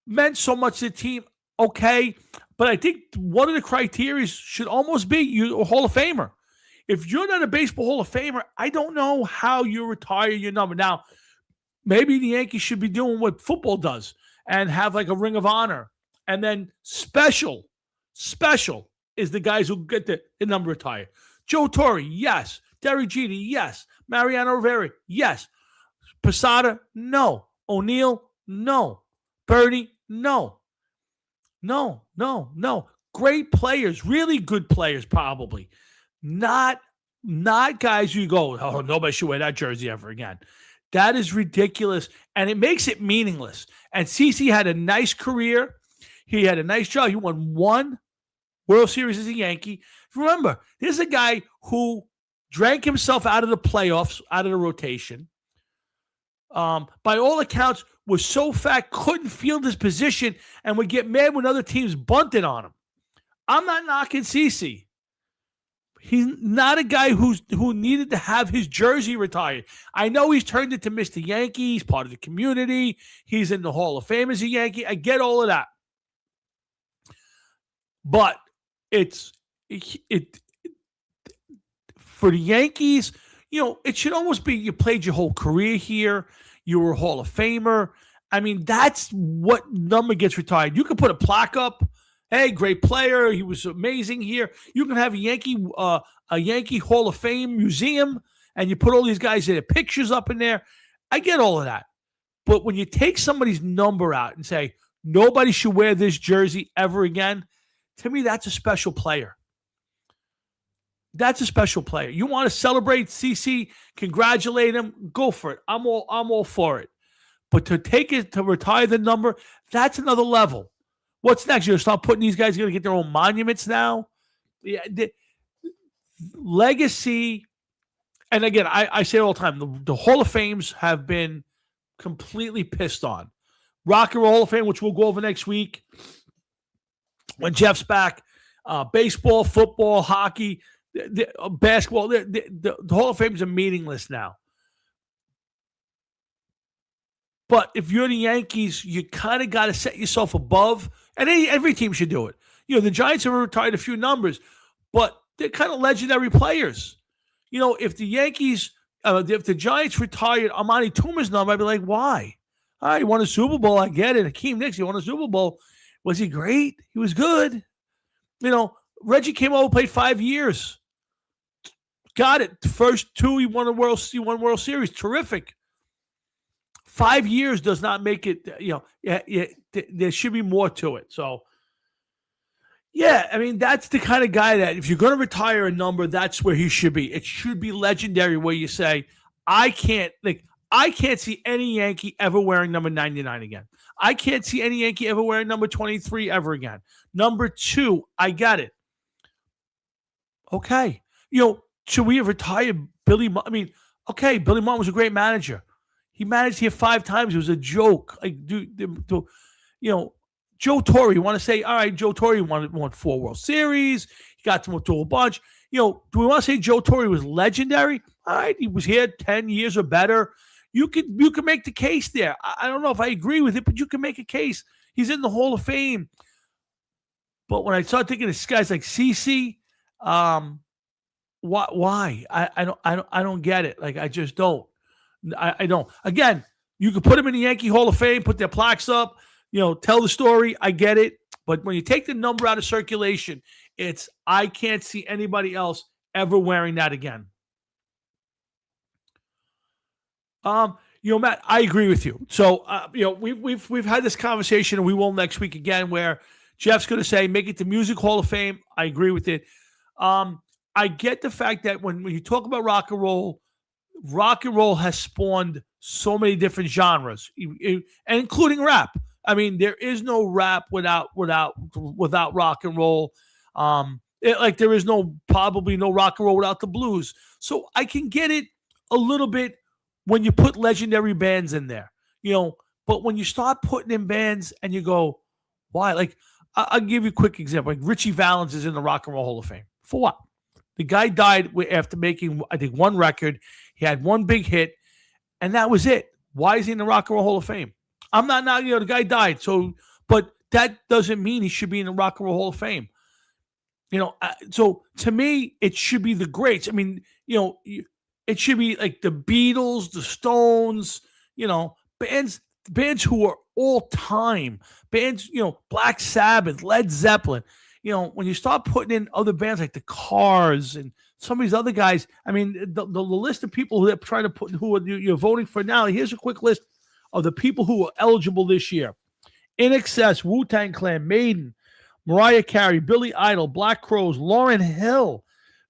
meant so much to the team, okay, but I think one of the criteria should almost be you're a Hall of Famer. If you're not a baseball Hall of Famer, I don't know how you retire your number. Now, maybe the Yankees should be doing what football does and have like a Ring of Honor, and then special is the guys who get the number retired. Joe Torre, yes. Derek Jeter, yes. Mariano Rivera, yes. Posada, no. O'Neill, no. Bernie, no. Great players, really good players, probably. Not guys who go, oh, nobody should wear that jersey ever again. That is ridiculous, and it makes it meaningless. And CeCe had a nice career. He had a nice job. He won one World Series as a Yankee. Remember, this is a guy who drank himself out of the playoffs, out of the rotation. By all accounts, was so fat, couldn't field his position, and would get mad when other teams bunted on him. I'm not knocking CeCe. He's not a guy who needed to have his jersey retired. I know he's turned into Mr. Yankee. He's part of the community. He's in the Hall of Fame as a Yankee. I get all of that. But it for the Yankees, it should almost be you played your whole career here. You were a Hall of Famer. I mean, that's what number gets retired. You can put a plaque up. Hey, great player. He was amazing here. You can have a Yankee Hall of Fame museum, and you put all these guys' their pictures up in there. I get all of that. But when you take somebody's number out and say, nobody should wear this jersey ever again, to me, that's a special player. That's a special player. You want to celebrate CeCe, congratulate him, go for it. I'm all for it. But to retire the number, that's another level. What's next? You're going to start putting these guys going to get their own monuments now? Yeah, the legacy, and again, I say it all the time, the Hall of Fames have been completely pissed on. Rock and Roll Hall of Fame, which we'll go over next week when Jeff's back, baseball, football, hockey, basketball, the Hall of Fames are meaningless now. But if you're the Yankees, you kind of got to set yourself above, and every team should do it. The Giants have retired a few numbers, but they're kind of legendary players. If the Yankees, if the Giants retired Amani Toomer's number, I'd be like, why? All right, he won a Super Bowl. I get it. Hakeem Nicks, he won a Super Bowl. Was he great? He was good. Reggie came over, played 5 years. Got it. The first 2, he won World Series. Terrific. 5 years does not make it, there should be more to it. So, yeah, I mean, that's the kind of guy that if you're going to retire a number, that's where he should be. It should be legendary where you say, I can't see any Yankee ever wearing number 99 again. I can't see any Yankee ever wearing number 23 ever again. Number 2, I got it. Okay. Should we have retired Billy Martin? I mean, okay, Billy Martin was a great manager. He managed here 5 times. It was a joke. Like, Joe Torre, you want to say, all right, Joe Torre won 4 World Series. He got to a bunch. Do we want to say Joe Torre was legendary? All right, he was here 10 years or better. You can make the case there. I don't know if I agree with it, but you can make a case. He's in the Hall of Fame. But when I start thinking of guys like CeCe, why? I don't get it. Like, I just don't. I don't. Again, you could put them in the Yankee Hall of Fame, put their plaques up, tell the story. I get it. But when you take the number out of circulation, I can't see anybody else ever wearing that again. Matt, I agree with you. So, we've had this conversation, and we will next week again, where Jeff's going to say, make it the Music Hall of Fame. I agree with it. I get the fact that when you talk about rock and roll has spawned so many different genres, and including rap. I mean, there is no rap without rock and roll. There is probably no rock and roll without the blues. So I can get it a little bit when you put legendary bands in there, but when you start putting in bands and you go, why? Like, I'll give you a quick example. Like, Richie Valens is in the Rock and Roll Hall of Fame. For what? The guy died after making, I think, 1 record. He had 1 big hit, and that was it. Why is he in the Rock and Roll Hall of Fame? I'm not now, the guy died. So, but that doesn't mean he should be in the Rock and Roll Hall of Fame. So to me, it should be the greats. I mean, it should be like the Beatles, the Stones, bands who are all time. Bands, Black Sabbath, Led Zeppelin. When you start putting in other bands like the Cars and some of these other guys, I mean, the list of people who are trying to put, you're voting for now, here's a quick list of the people who are eligible this year. INXS, Wu-Tang Clan, Maiden, Mariah Carey, Billy Idol, Black Crowes, Lauryn Hill,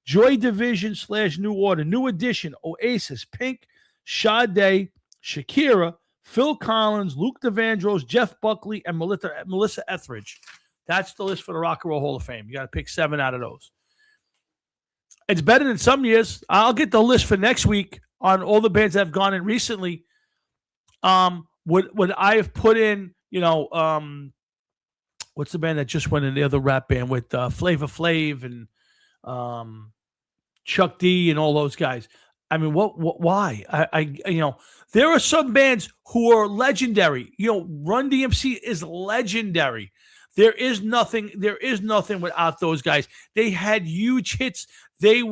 Joy Division / New Order, New Edition, Oasis, Pink, Sade, Shakira, Phil Collins, Luke Vandross, Jeff Buckley, and Melissa Etheridge. That's the list for the Rock and Roll Hall of Fame. You got to pick 7 out of those. It's better than some years. I'll get the list for next week on all the bands that have gone in recently. Would I have put in, what's the band that just went in, the other rap band with Flavor Flav and Chuck D and all those guys? I mean, why? There are some bands who are legendary. Run DMC is legendary. There is nothing without those guys. They had huge hits. They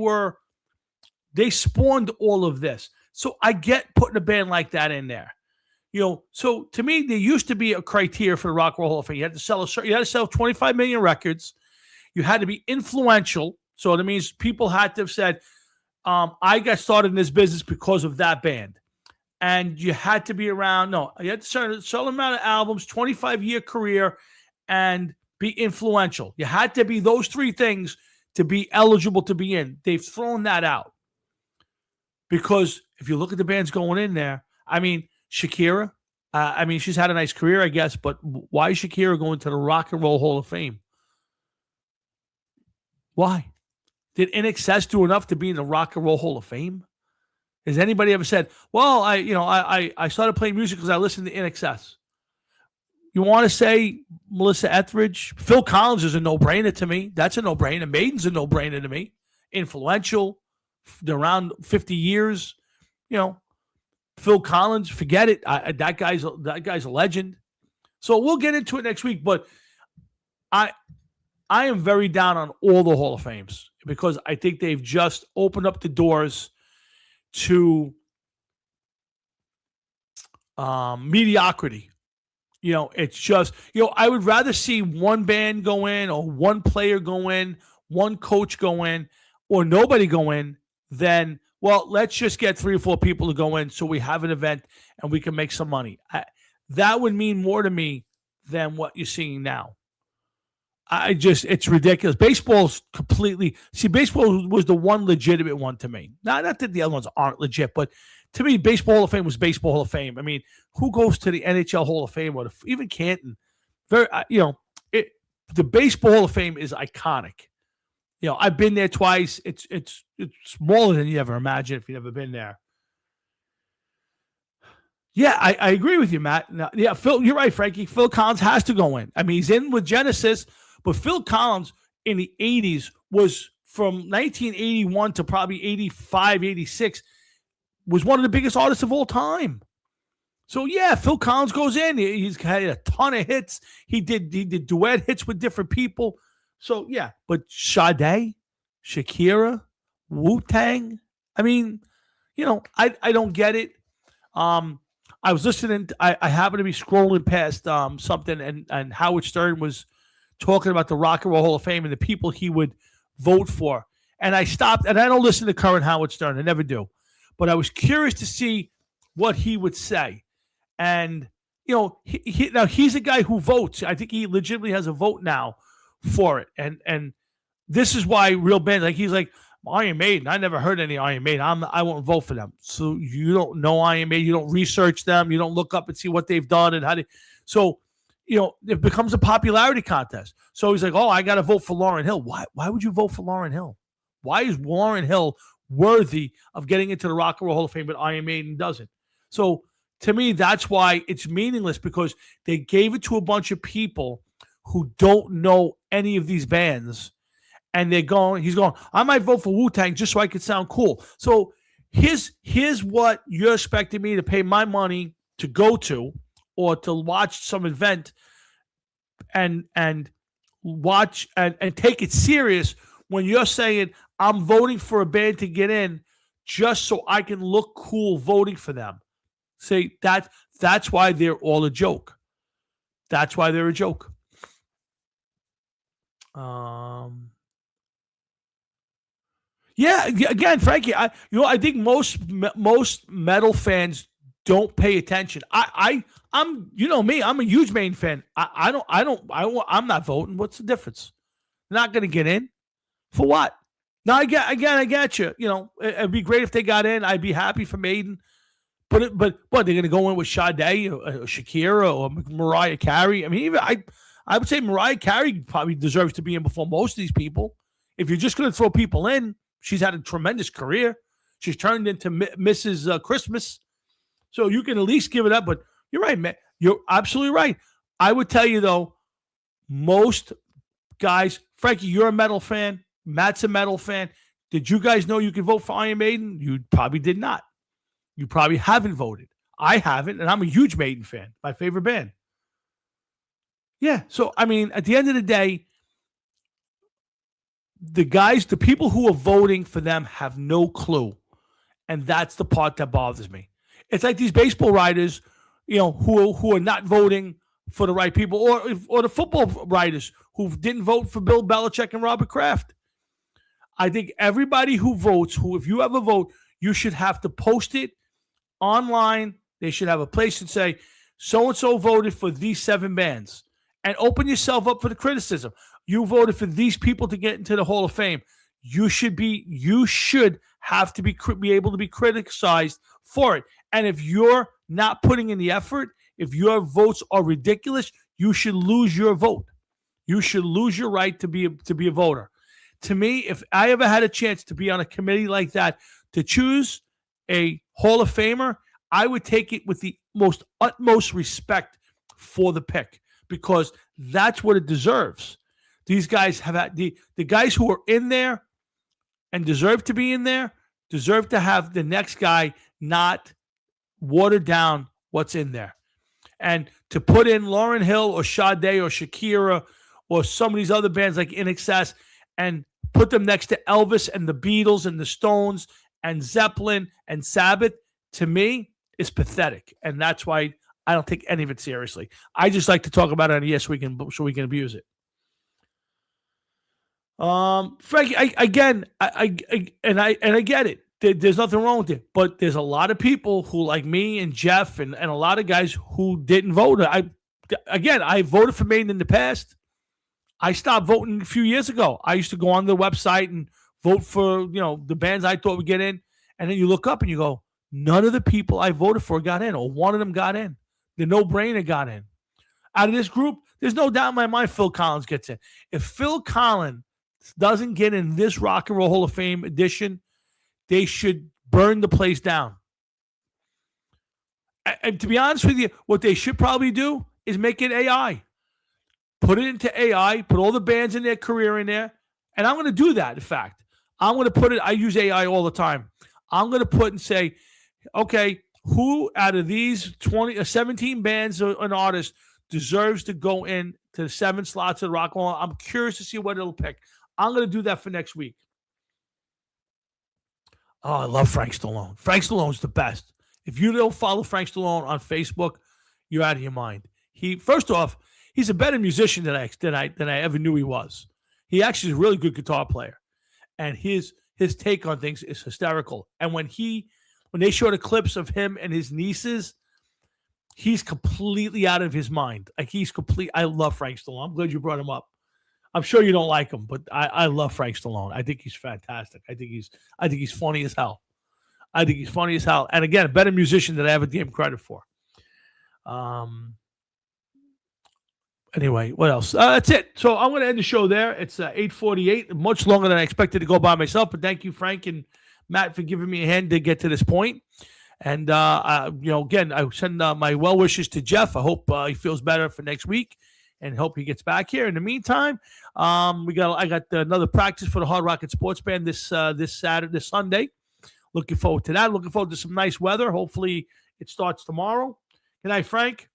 spawned all of this. So I get putting a band like that in there. So to me, there used to be a criteria for the Rock and Roll Hall of Fame. You had to sell 25 million records. You had to be influential. So that means people had to have said, I got started in this business because of that band. And you had to be around. No, you had to sell a certain amount of albums, 25-year career, and be influential. You had to be those 3 things to be eligible to be in. They've thrown that out. Because if you look at the bands going in there, I mean, Shakira, she's had a nice career, I guess, but why is Shakira going to the Rock and Roll Hall of Fame? Why? Did INXS do enough to be in the Rock and Roll Hall of Fame? Has anybody ever said, well, I started playing music because I listened to INXS? You want to say Melissa Etheridge? Phil Collins is a no-brainer to me. That's a no-brainer. Maiden's a no-brainer to me. Influential. They're around 50 years. Phil Collins, forget it. That guy's a legend. So we'll get into it next week. But I am very down on all the Hall of Fames because I think they've just opened up the doors to mediocrity. It's just, I would rather see one band go in or one player go in, one coach go in, or nobody go in than, well, let's just get 3 or 4 people to go in so we have an event and we can make some money. That would mean more to me than what you're seeing now. It's ridiculous. Baseball's baseball was the one legitimate one to me. Not that the other ones aren't legit, but to me, Baseball Hall of Fame was Baseball Hall of Fame. I mean, who goes to the NHL Hall of Fame or even Canton? The Baseball Hall of Fame is iconic. I've been there twice. It's smaller than you ever imagine if you've never been there. Yeah, I agree with you, Matt. Now, yeah, Phil, you're right, Frankie. Phil Collins has to go in. I mean, he's in with Genesis, but Phil Collins in the 80s was from 1981 to probably 85, 86, was one of the biggest artists of all time. So, yeah, Phil Collins goes in. He's had a ton of hits. He did duet hits with different people. So, yeah, but Sade, Shakira, Wu-Tang, I mean, I don't get it. I was listening. I happened to be scrolling past something, and Howard Stern was talking about the Rock and Roll Hall of Fame and the people he would vote for. And I stopped, and I don't listen to current Howard Stern. I never do. But I was curious to see what he would say. And, now he's a guy who votes. I think he legitimately has a vote now for it. And this is why real bands, like he's like, Iron Maiden, I never heard any Iron Maiden. I won't vote for them. So you don't know Iron Maiden. You don't research them. You don't look up and see what they've done and how they. So, it becomes a popularity contest. So he's like, oh, I got to vote for Lauryn Hill. Why would you vote for Lauryn Hill? Why is Lauryn Hill worthy of getting into the Rock and Roll Hall of Fame, but Iron Maiden doesn't? So to me, that's why it's meaningless, because they gave it to a bunch of people who don't know any of these bands. And he's going, I might vote for Wu-Tang just so I could sound cool. So here's what you're expecting me to pay my money to go to or to watch some event and watch and take it serious when you're saying I'm voting for a band to get in just so I can look cool voting for them. See, that's why they're all a joke. That's why they're a joke. Yeah, again, Frankie, I think most metal fans don't pay attention. I'm me, I'm a huge Maiden fan. I'm not voting. What's the difference? Not going to get in for what? Now I get you. It'd be great if they got in. I'd be happy for Maiden. But what, they're going to go in with Sade or Shakira or Mariah Carey? I mean, even I would say Mariah Carey probably deserves to be in before most of these people. If you're just going to throw people in, she's had a tremendous career. She's turned into Mrs. Christmas. So you can at least give it up. But you're right, man. You're absolutely right. I would tell you, though, most guys, Frankie, you're a metal fan. Matt's a metal fan. Did you guys know you could vote for Iron Maiden? You probably did not. You probably haven't voted. I haven't, and I'm a huge Maiden fan. My favorite band. Yeah. So, I mean, at the end of the day, the people who are voting for them have no clue. And that's the part that bothers me. It's like these baseball writers, who are not voting for the right people, or the football writers who didn't vote for Bill Belichick and Robert Kraft. I think everybody who votes, if you have a vote, you should have to post it online. They should have a place to say, so-and-so voted for these 7 bands, and open yourself up for the criticism. You voted for these people to get into the Hall of Fame. You should have to be able to be criticized for it. And if you're not putting in the effort, if your votes are ridiculous, you should lose your vote. You should lose your right to be a voter. To me, if I ever had a chance to be on a committee like that to choose a Hall of Famer, I would take it with the utmost respect for the pick, because that's what it deserves. These guys have had the guys who are in there and deserve to be in there, deserve to have the next guy not water down what's in there. And to put in Lauryn Hill or Sade or Shakira or some of these other bands like INXS and put them next to Elvis and the Beatles and the Stones and Zeppelin and Sabbath, to me, is pathetic. And that's why I don't take any of it seriously. I just like to talk about it on yes, we can abuse it. Frankie, I get it. There's nothing wrong with it, but there's a lot of people who, like me and Jeff and a lot of guys who didn't vote. I voted for Maine in the past. I stopped voting a few years ago. I used to go on the website and vote for, the bands I thought would get in. And then you look up and you go, none of the people I voted for got in, or one of them got in. The no-brainer got in. Out of this group, there's no doubt in my mind Phil Collins gets in. If Phil Collins doesn't get in this Rock and Roll Hall of Fame edition, they should burn the place down. And to be honest with you, what they should probably do is make it AI. Put it into AI, put all the bands in their career in there. And I'm going to do that, in fact. I'm going to put it, I use AI all the time. I'm going to put and say, okay, who out of these 17 bands and artists deserves to go in to the 7 slots of the Rock and Roll? I'm curious to see what it'll pick. I'm going to do that for next week. Oh, I love Frank Stallone. Frank Stallone's the best. If you don't follow Frank Stallone on Facebook, you're out of your mind. First off, he's a better musician than I ever knew he was. He actually is a really good guitar player, and his take on things is hysterical. And when they show the clips of him and his nieces, he's completely out of his mind. Like I love Frank Stallone. I'm glad you brought him up. I'm sure you don't like him, but I love Frank Stallone. I think he's fantastic. I think he's funny as hell. And again, a better musician than I ever gave him credit for. Anyway, what else? That's it. So I'm going to end the show there. It's 8:48, much longer than I expected to go by myself. But thank you, Frank and Matt, for giving me a hand to get to this point. And again, I send my well wishes to Jeff. I hope he feels better for next week, and hope he gets back here. In the meantime, I got another practice for the Hard Rocket Sports Band this Sunday. Looking forward to that. Looking forward to some nice weather. Hopefully, it starts tomorrow. Good night, Frank.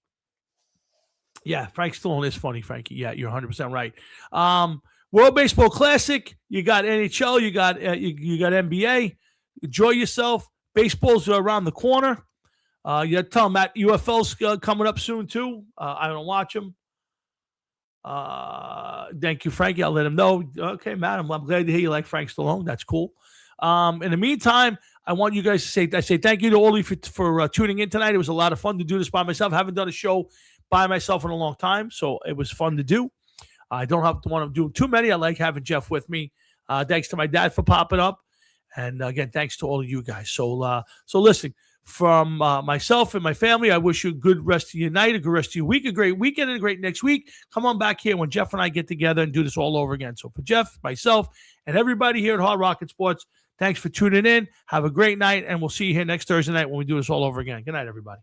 Yeah, Frank Stallone is funny, Frankie. Yeah, you're 100% right. World Baseball Classic. You got NHL. You got NBA. Enjoy yourself. Baseball's around the corner. You got to tell Matt UFL's coming up soon too. I don't watch him. Thank you, Frankie. I'll let him know. Okay, Matt. I'm glad to hear you like Frank Stallone. That's cool. In the meantime, I want you guys to say thank you to all of you for tuning in tonight. It was a lot of fun to do this by myself. I haven't done a show by myself in a long time, so it was fun to do. I don't have to want to do too many. I like having Jeff with me. Thanks to my dad for popping up, and again, thanks to all of you guys. So listen, from myself and my family, I wish you a good rest of your night, a good rest of your week, a great weekend, and a great next week. Come on back here when Jeff and I get together and do this all over again. So for Jeff, myself, and everybody here at Hard Rocket Sports, thanks for tuning in. Have a great night, and we'll see you here next Thursday night when we do this all over again. Good night, everybody.